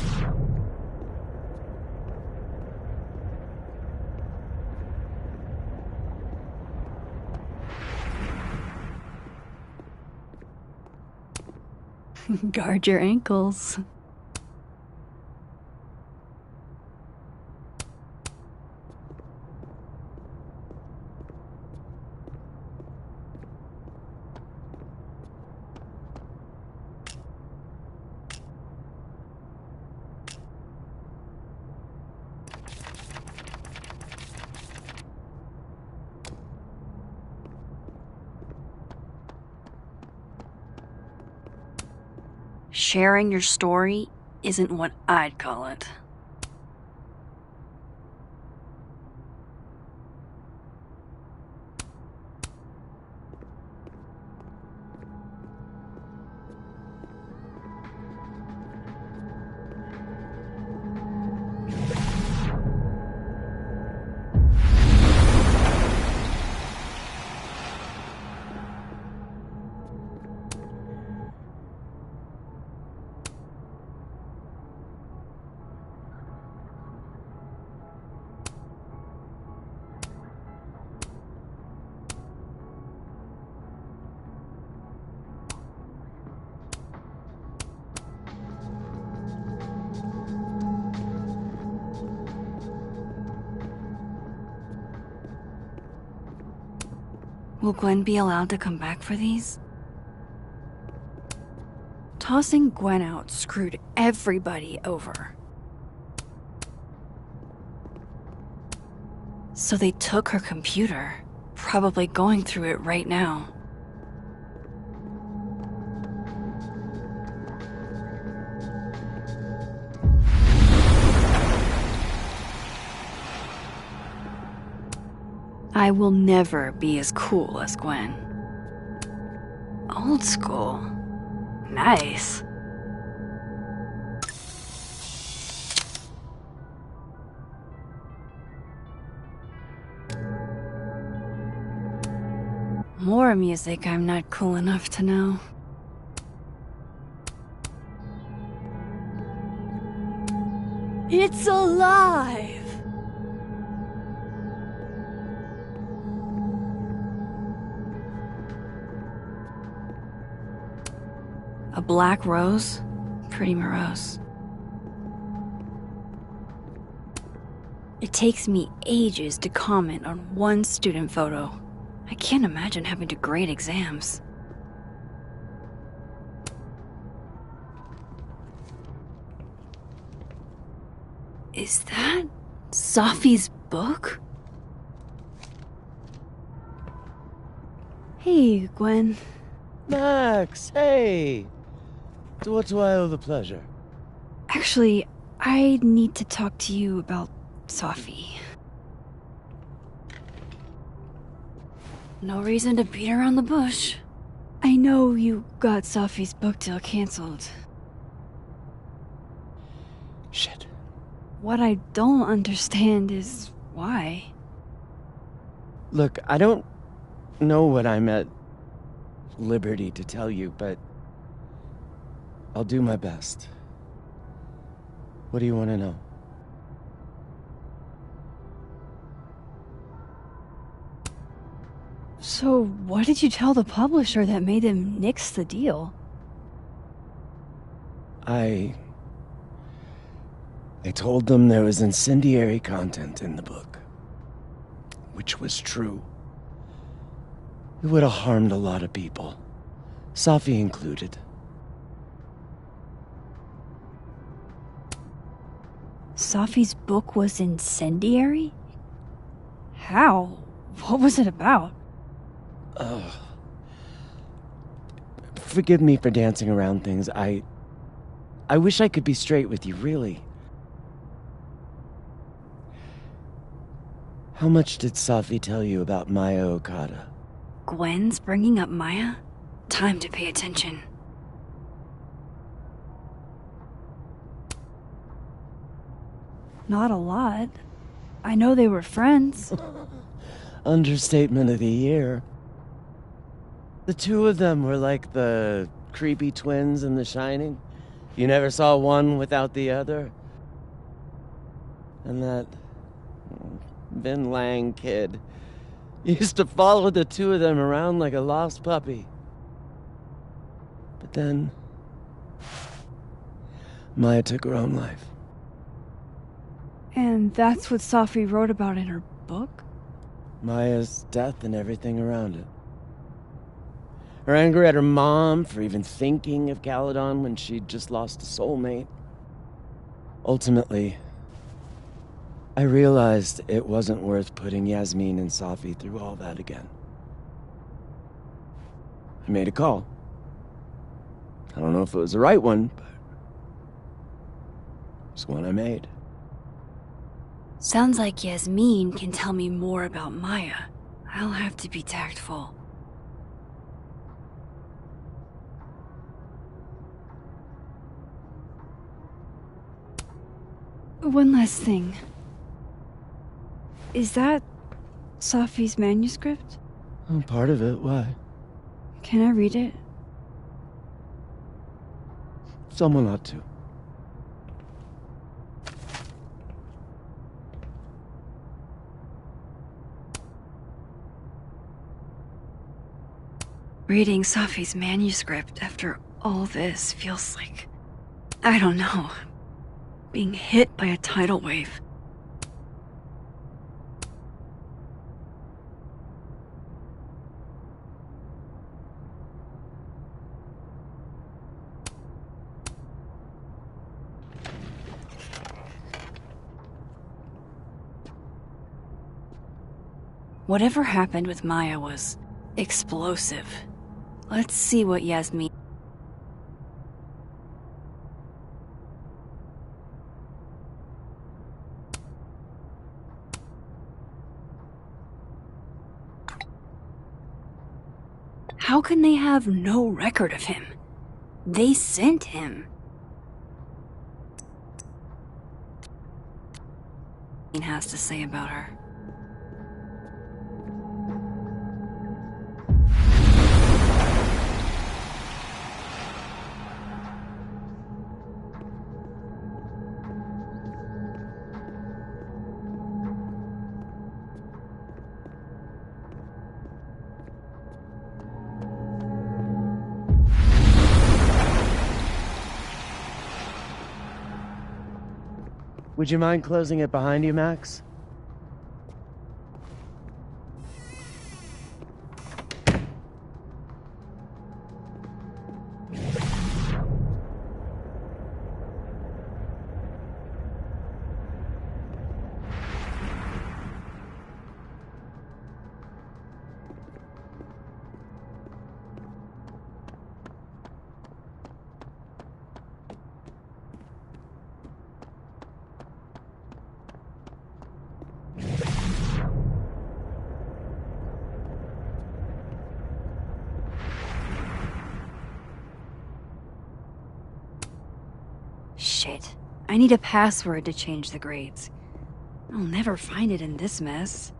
Guard your ankles. Sharing your story isn't what I'd call it. Will Gwen be allowed to come back for these? Tossing Gwen out screwed everybody over. So they took her computer, probably going through it right now. I will never be as cool as Gwen. Old school. Nice. More music I'm not cool enough to know. It's alive! A black rose? Pretty morose. It takes me ages to comment on one student photo. I can't imagine having to grade exams. Is that Sophie's book? Hey, Gwen. Max, hey! To what do I owe the pleasure? Actually, I need to talk to you about Sophie. No reason to beat around the bush. I know you got Sophie's book deal canceled. Shit. What I don't understand is why. Look, I don't know what I'm at liberty to tell you, but I'll do my best. What do you want to know? So, what did you tell the publisher that made them nix the deal? I told them there was incendiary content in the book, which was true. It would have harmed a lot of people, Sophie included. Sophie's book was incendiary? How? What was it about? Forgive me for dancing around things. I wish I could be straight with you, really. How much did Sophie tell you about Maya Okada? Gwen's bringing up Maya? Time to pay attention. Not a lot. I know they were friends. Understatement of the year. The two of them were like the creepy twins in The Shining. You never saw one without the other. And that Vin Lang kid used to follow the two of them around like a lost puppy. But then Maya took her own life. And that's what Sophie wrote about in her book? Maya's death and everything around it. Her anger at her mom for even thinking of Caledon when she'd just lost a soulmate. Ultimately, I realized it wasn't worth putting Yasmin and Sophie through all that again. I made a call. I don't know if it was the right one, but it's one I made. Sounds like Yasmin can tell me more about Maya. I'll have to be tactful. One last thing. Is that Sophie's manuscript? Oh, part of it. Why? Can I read it? Someone ought to. Reading Sophie's manuscript after all this feels like, I don't know, being hit by a tidal wave. Whatever happened with Maya was explosive. Let's see what Yasmin... How can they have no record of him? They sent him. Has to say about her. Would you mind closing it behind you, Max? Shit. I need a password to change the grades. I'll never find it in this mess.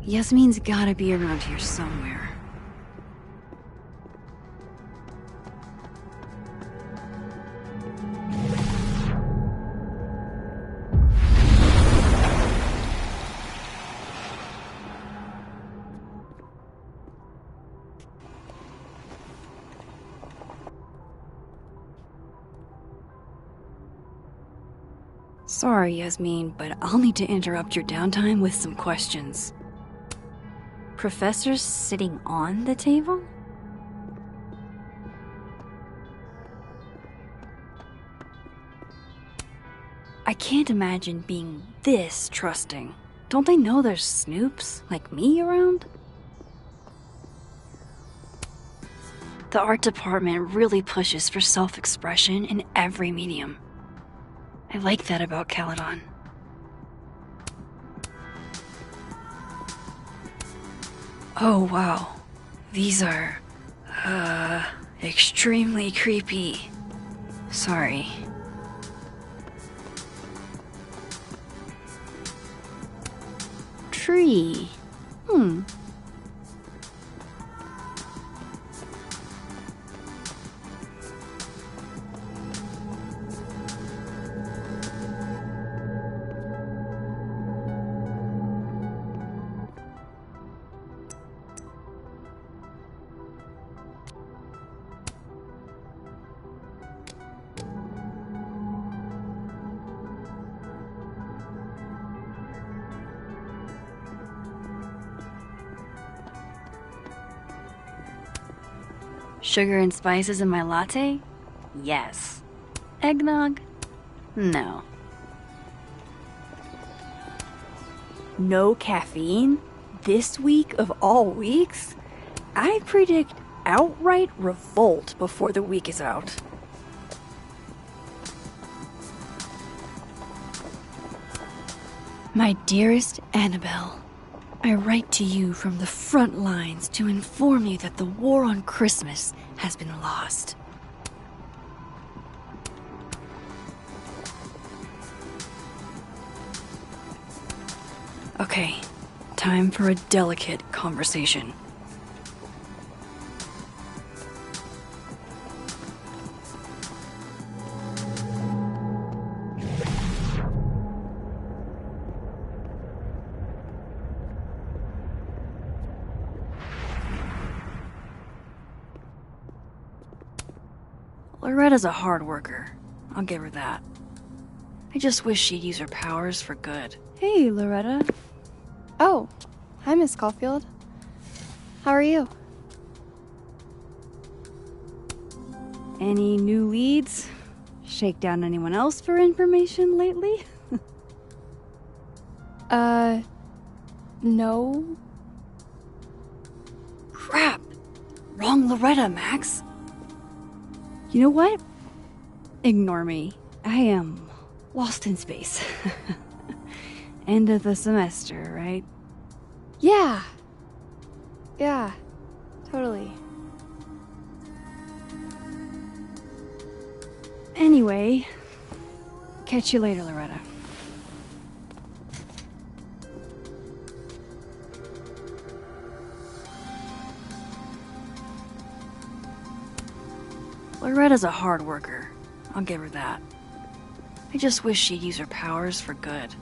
Yasmin's gotta be around here somewhere. Sorry, Yasmin, but I'll need to interrupt your downtime with some questions. Professor's sitting on the table? I can't imagine being this trusting. Don't they know there's snoops like me around? The art department really pushes for self-expression in every medium. I like that about Caledon. Oh wow, these are, extremely creepy. Sorry. Tree. Sugar and spices in my latte? Yes. Eggnog? No. No caffeine? This week of all weeks? I predict outright revolt before the week is out. My dearest Annabelle, I write to you from the front lines to inform you that the war on Christmas has been lost. Okay, time for a delicate conversation. Loretta's a hard worker. I'll give her that. I just wish she'd use her powers for good. Hey, Loretta. Oh, hi, Miss Caulfield. How are you? Any new leads? Shake down anyone else for information lately? No. Crap! Wrong Loretta, Max. You know what? Ignore me. I am lost in space. End of the semester, right? Yeah. Yeah, totally. Anyway, catch you later, Loretta. Loretta's a hard worker. I'll give her that. I just wish she'd use her powers for good.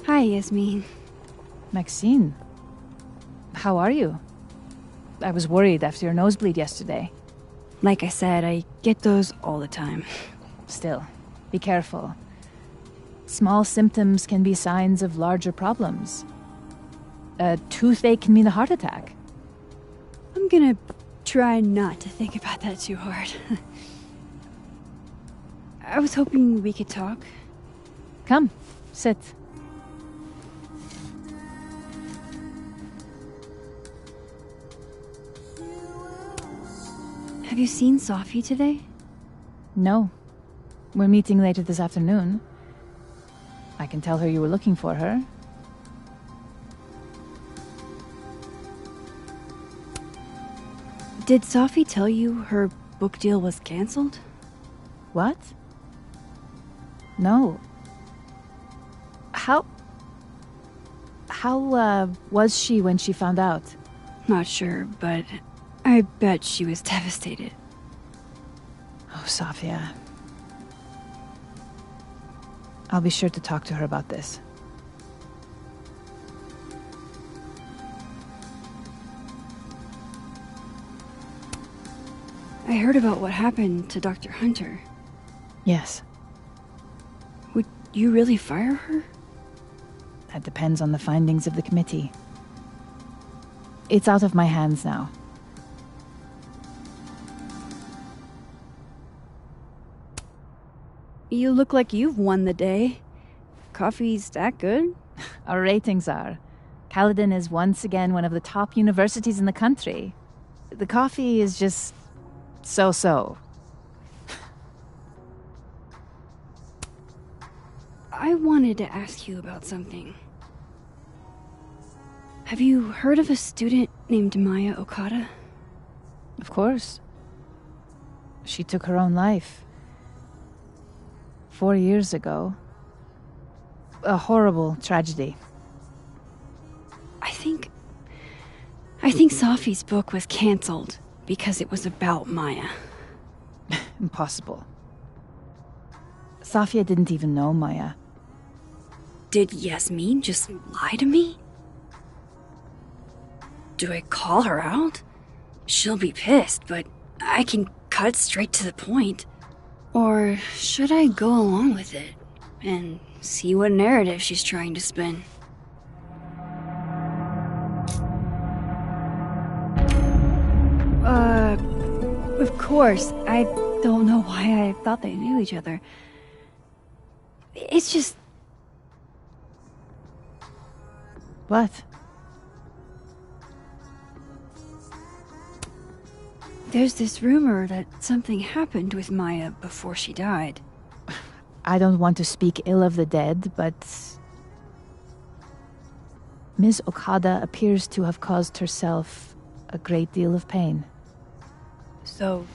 Hi, Yasmin. Maxine, how are you? I was worried after your nosebleed yesterday. Like I said, I get those all the time. Still, be careful. Small symptoms can be signs of larger problems. A toothache can mean a heart attack. I'm gonna try not to think about that too hard. I was hoping we could talk. Come, sit. Have you seen Sophie today? No. We're meeting later this afternoon. I can tell her you were looking for her. Did Sophie tell you her book deal was cancelled? What? No. How was she when she found out? Not sure, but I bet she was devastated. Oh, Sophia. I'll be sure to talk to her about this. I heard about what happened to Dr. Hunter. Yes. Would you really fire her? That depends on the findings of the committee. It's out of my hands now. You look like you've won the day. Coffee's that good? Our ratings are. Caledon is once again one of the top universities in the country. The coffee is just so-so. I wanted to ask you about something. Have you heard of a student named Maya Okada? Of course. She took her own life. 4 years ago. A horrible tragedy. I think Sophie's book was cancelled because it was about Maya. Impossible. Sophia didn't even know Maya. Did Yasmin just lie to me? Do I call her out? She'll be pissed, but I can cut straight to the point. Or should I go along with it and see what narrative she's trying to spin? Of course. I don't know why I thought they knew each other. It's just... What? There's this rumor that something happened with Maya before she died. I don't want to speak ill of the dead, but... Ms. Okada appears to have caused herself a great deal of pain. So,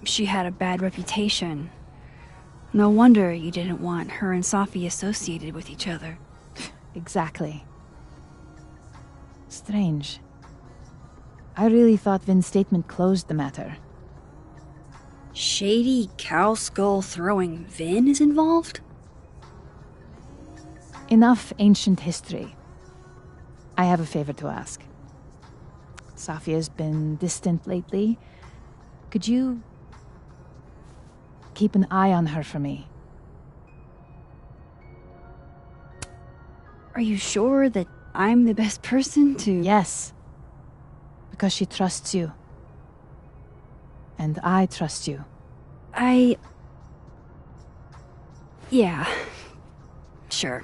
she had a bad reputation. No wonder you didn't want her and Safi associated with each other. Exactly. Strange. I really thought Vin's statement closed the matter. Shady cow skull throwing Vin is involved? Enough ancient history. I have a favor to ask. Safia's been distant lately. Could you keep an eye on her for me? Are you sure that I'm the best person to... Yes. Because she trusts you. And I trust you. Yeah. Sure.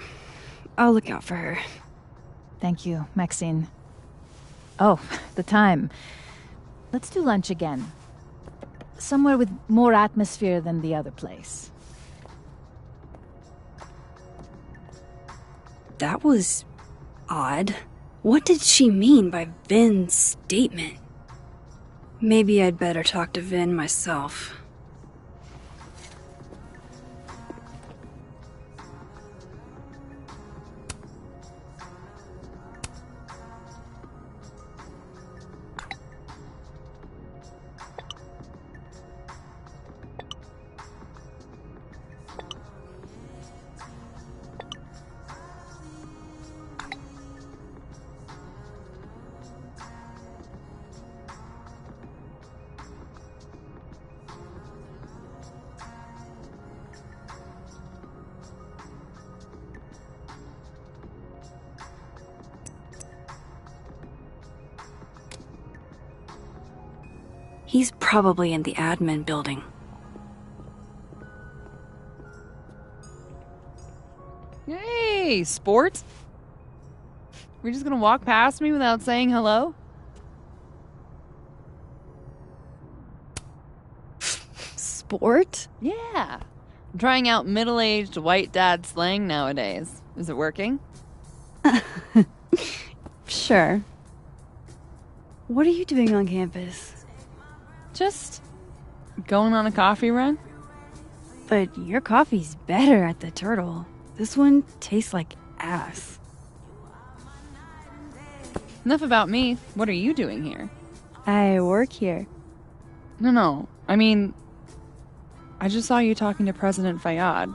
I'll look out for her. Thank you, Maxine. Oh, the time. Let's do lunch again. Somewhere with more atmosphere than the other place. That was... odd. What did she mean by Vin's statement? Maybe I'd better talk to Vin myself. He's probably in the admin building. Hey, sport? We're just gonna walk past me without saying hello? Sport? Yeah. I'm trying out middle-aged white dad slang nowadays. Is it working? Sure. What are you doing on campus? Just going on a coffee run? But your coffee's better at the Turtle. This one tastes like ass. Enough about me. What are you doing here? I work here. No. I mean, I just saw you talking to President Fayyad.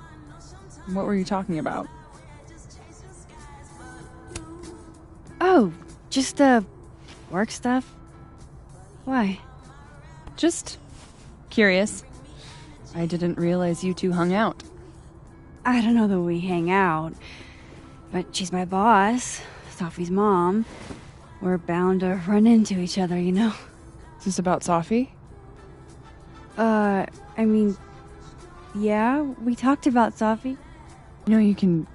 What were you talking about? Oh, just, work stuff? Why? Just curious. I didn't realize you two hung out. I don't know that we hang out, but she's my boss, Safi's mom. We're bound to run into each other, you know? Is this about Safi? I mean, yeah, we talked about Safi. You know you can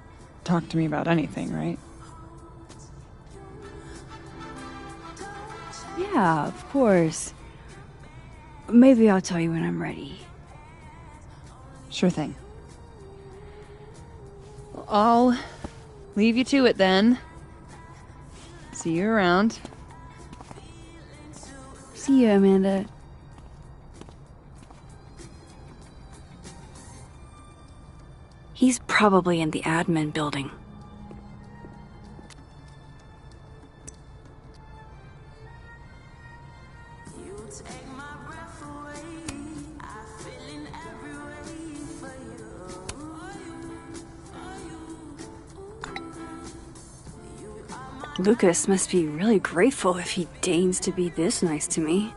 talk to me about anything, right? Yeah, of course. Maybe I'll tell you when I'm ready. Sure thing. Well, I'll leave you to it then. See you around. See you, Amanda. He's probably in the admin building. Lucas must be really grateful if he deigns to be this nice to me.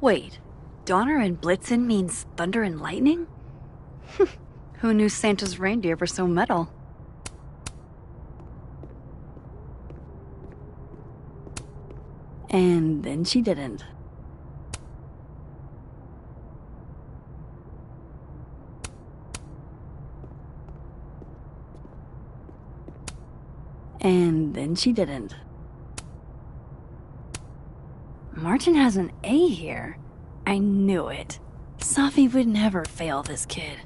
Wait, Donner and Blitzen means thunder and lightning? Who knew Santa's reindeer were so metal? And then she didn't. And then she didn't. Martin has an A here. I knew it. Safi would never fail this kid.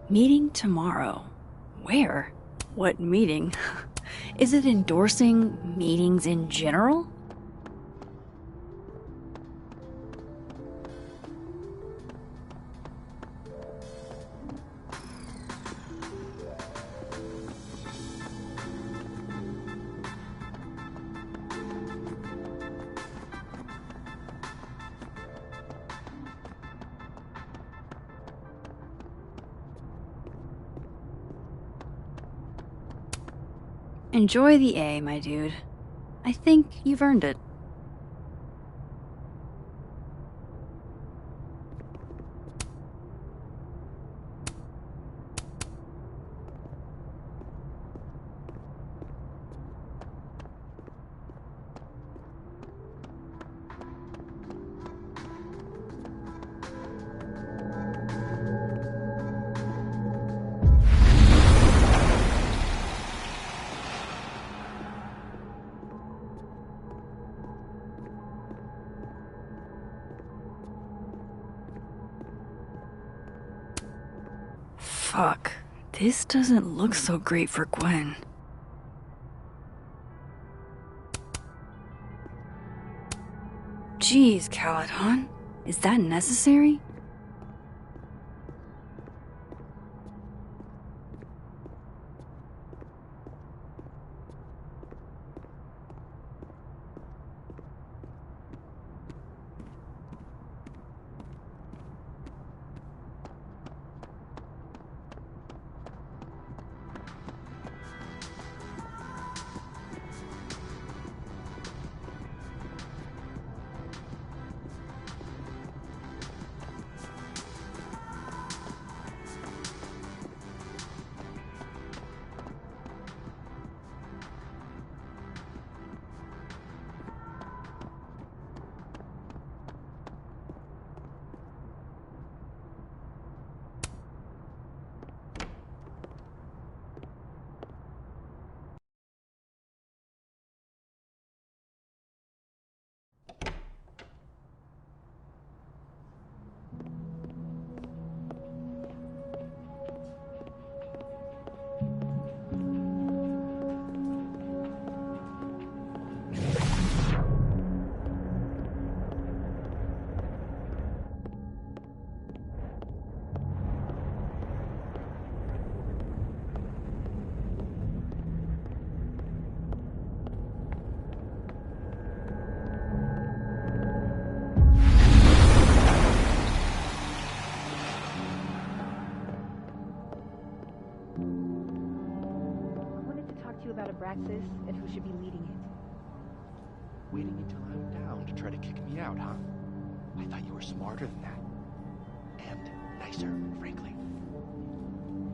Meeting tomorrow. Where? What meeting? Is it endorsing meetings in general? Enjoy the A, my dude. I think you've earned it. Fuck. This doesn't look so great for Gwen. Jeez, Caladon. Is that necessary? Abraxas and who should be leading it. Waiting until I'm down to try to kick me out, huh? I thought you were smarter than that. And nicer, frankly.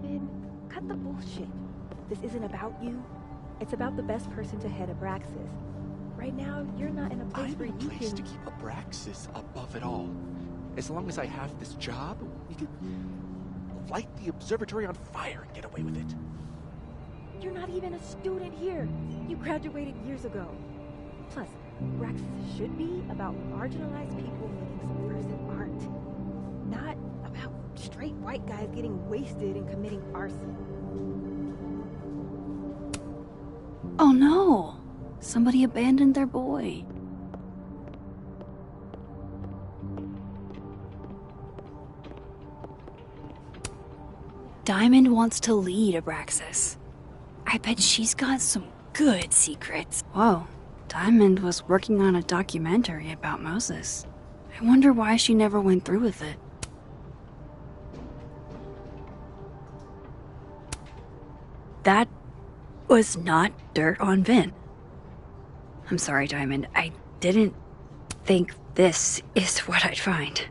Man, cut the bullshit. This isn't about you. It's about the best person to head Abraxas. Right now, you're not in a place where you can... I'm in a place to keep Abraxas above it all. As long as I have this job, we could light the observatory on fire and get away with it. You're not even a student here. You graduated years ago. Plus, Abraxas should be about marginalized people making subversive art. Not about straight white guys getting wasted and committing arson. Oh no! Somebody abandoned their boy. Diamond wants to lead Abraxas. I bet she's got some good secrets. Whoa, Diamond was working on a documentary about Moses. I wonder why she never went through with it. That was not dirt on Vin. I'm sorry, Diamond. I didn't think this is what I'd find.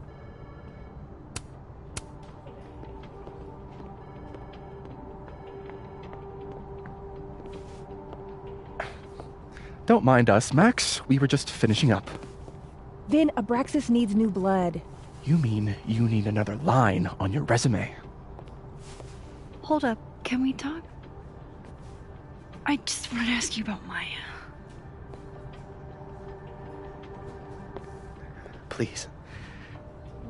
Don't mind us, Max. We were just finishing up. Vin, Abraxas needs new blood. You mean you need another line on your resume? Hold up. Can we talk? I just wanted to ask you about Maya. Please.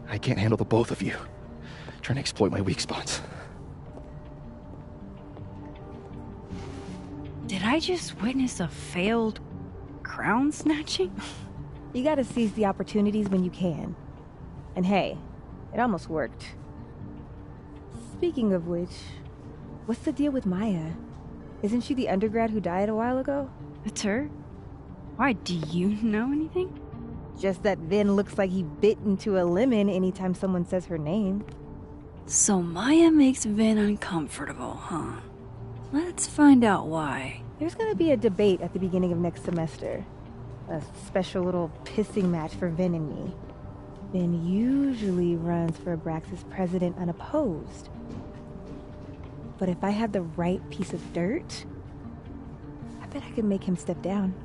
I can't handle the both of you. Trying to exploit my weak spots. Did I just witness a failed crown snatching? You gotta seize the opportunities when you can. And hey, it almost worked. Speaking of which, what's the deal with Maya? Isn't she the undergrad who died a while ago? It's her? Why, do you know anything? Just that Vin looks like he bit into a lemon anytime someone says her name. So Maya makes Vin uncomfortable, huh? Let's find out why. There's gonna be a debate at the beginning of next semester. A special little pissing match for Vin and me. Vin usually runs for Abraxas president unopposed. But if I have the right piece of dirt, I bet I could make him step down.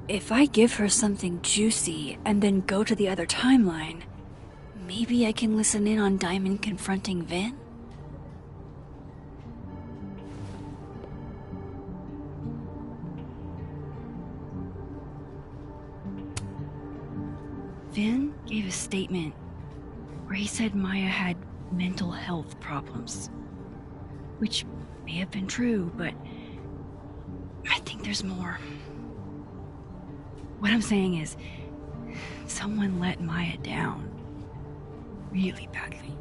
If I give her something juicy and then go to the other timeline, maybe I can listen in on Diamond confronting Vin? Vin gave a statement where he said Maya had mental health problems. Which may have been true, but I think there's more. What I'm saying is, someone let Maya down. Really badly.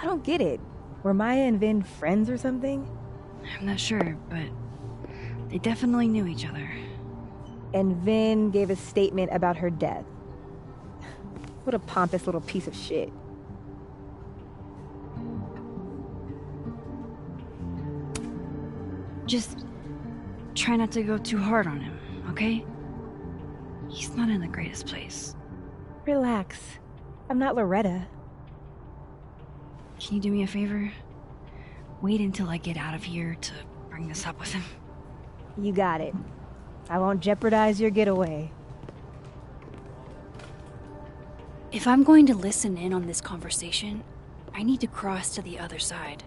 I don't get it. Were Maya and Vin friends or something? I'm not sure, but they definitely knew each other. And Vin gave a statement about her death. What a pompous little piece of shit. Just try not to go too hard on him, okay? He's not in the greatest place. Relax. I'm not Loretta. Can you do me a favor? Wait until I get out of here to bring this up with him. You got it. I won't jeopardize your getaway. If I'm going to listen in on this conversation, I need to cross to the other side.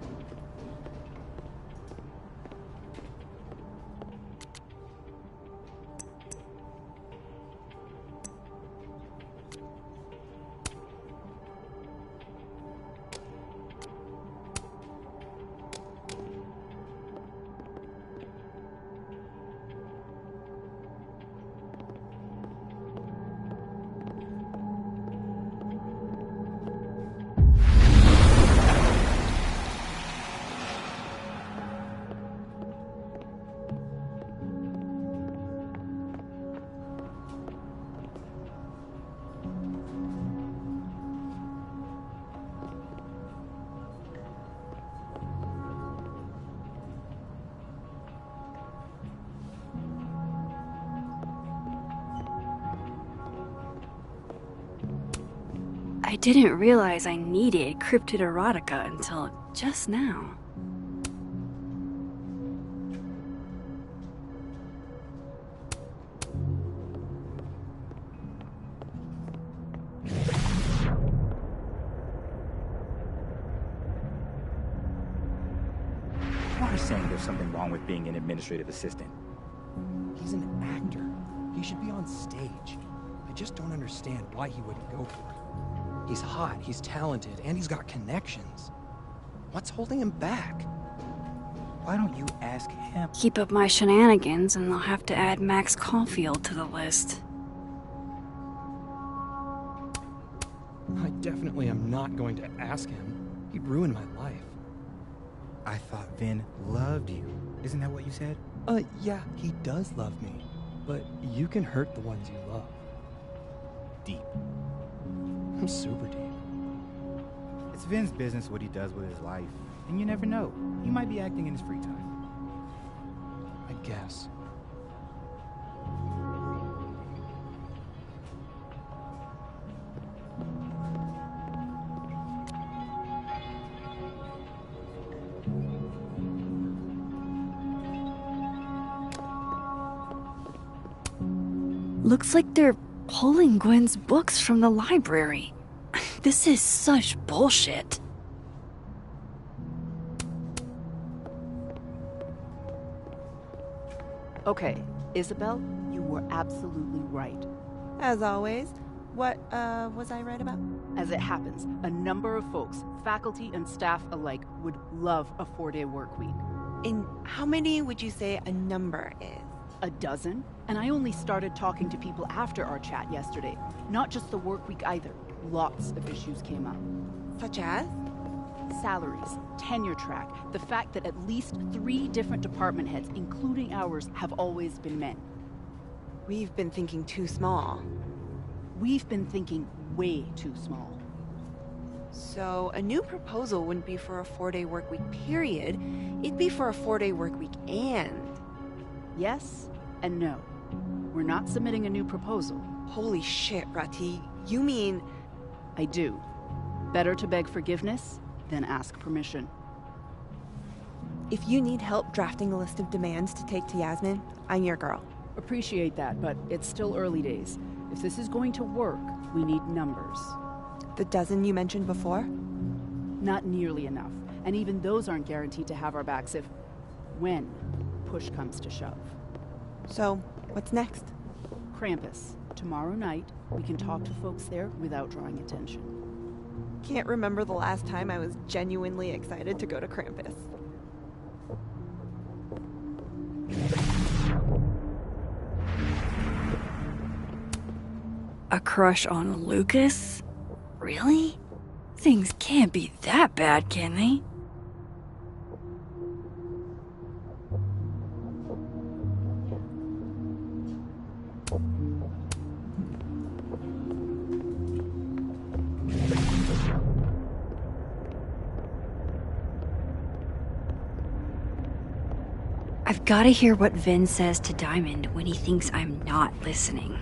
I didn't realize I needed cryptid erotica until just now. I'm not saying there's something wrong with being an administrative assistant. He's an actor. He should be on stage. I just don't understand why he wouldn't go for it. He's hot, he's talented, and he's got connections. What's holding him back? Why don't you ask him? Keep up my shenanigans and I'll have to add Max Caulfield to the list. I definitely am not going to ask him. He'd ruin my life. I thought Vin loved you. Isn't that what you said? Yeah, he does love me. But you can hurt the ones you love. Deep. I'm super deep. It's Vin's business what he does with his life, and you never know. He might be acting in his free time. I guess. Looks like they're pulling Gwen's books from the library. This is such bullshit. Okay, Isabel, you were absolutely right. As always. What, was I right about? As it happens, a number of folks, faculty and staff alike, would love a 4-day work week. And how many would you say a number is? A dozen? And I only started talking to people after our chat yesterday. Not just the work week either. Lots of issues came up. Such as? Salaries, tenure track, the fact that at least 3 different department heads, including ours, have always been men. We've been thinking too small. We've been thinking way too small. So a new proposal wouldn't be for a 4-day work week period. It'd be for a 4-day work week and... Yes and no. We're not submitting a new proposal. Holy shit, Rati. You mean... I do. Better to beg forgiveness than ask permission. If you need help drafting a list of demands to take to Yasmin, I'm your girl. Appreciate that, but it's still early days. If this is going to work, we need numbers. The dozen you mentioned before? Not nearly enough. And even those aren't guaranteed to have our backs when push comes to shove. So, what's next? Krampus. Tomorrow night, we can talk to folks there without drawing attention. Can't remember the last time I was genuinely excited to go to Krampus. A crush on Lucas? Really? Things can't be that bad, can they? I've gotta hear what Vin says to Diamond when he thinks I'm not listening.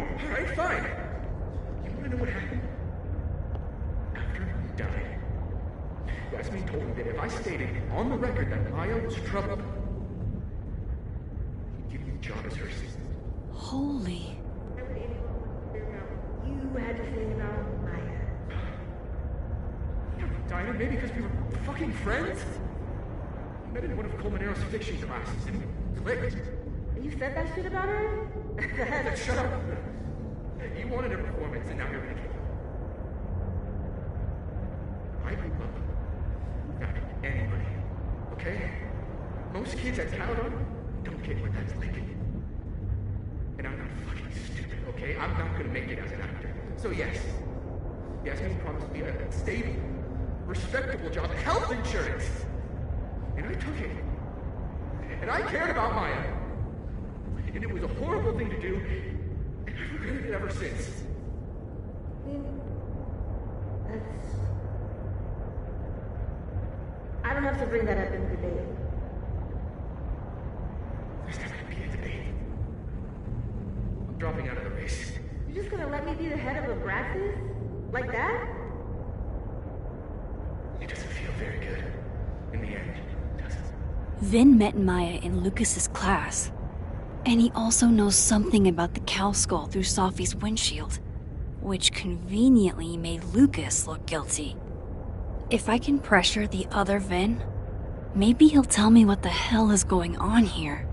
Alright, fine. You wanna know what happened? After he died, Yasmin told me that if I stated on the record that Maya was troubled, he'd give me the job as her assistant. Holy. You had to say about Maya. Diana, maybe because we were fucking friends? I met in one of Colmenaro's fiction classes and it clicked. You said that shit about her? Shut up. You wanted a performance and now you're making it. I grew up without anybody, okay? Most kids I count on don't get what that's like. And I'm not fucking stupid, okay? I'm not gonna make it as an actor. So yes, Yasmin promised me a stable, respectable job, health insurance. And I took it. And I cared about Maya. And it was a horrible thing to do, and I've regretted it ever since. I don't have to bring that up in the debate. There's not gonna be a debate. I'm dropping out of the race. You're just gonna let me be the head of a practice? Like that? It doesn't feel very good. in the end, does it? Vin met Maya in Lucas's class. And he also knows something about the cow skull through Sophie's windshield, which conveniently made Lucas look guilty. If I can pressure the other Vin, maybe he'll tell me what the hell is going on here.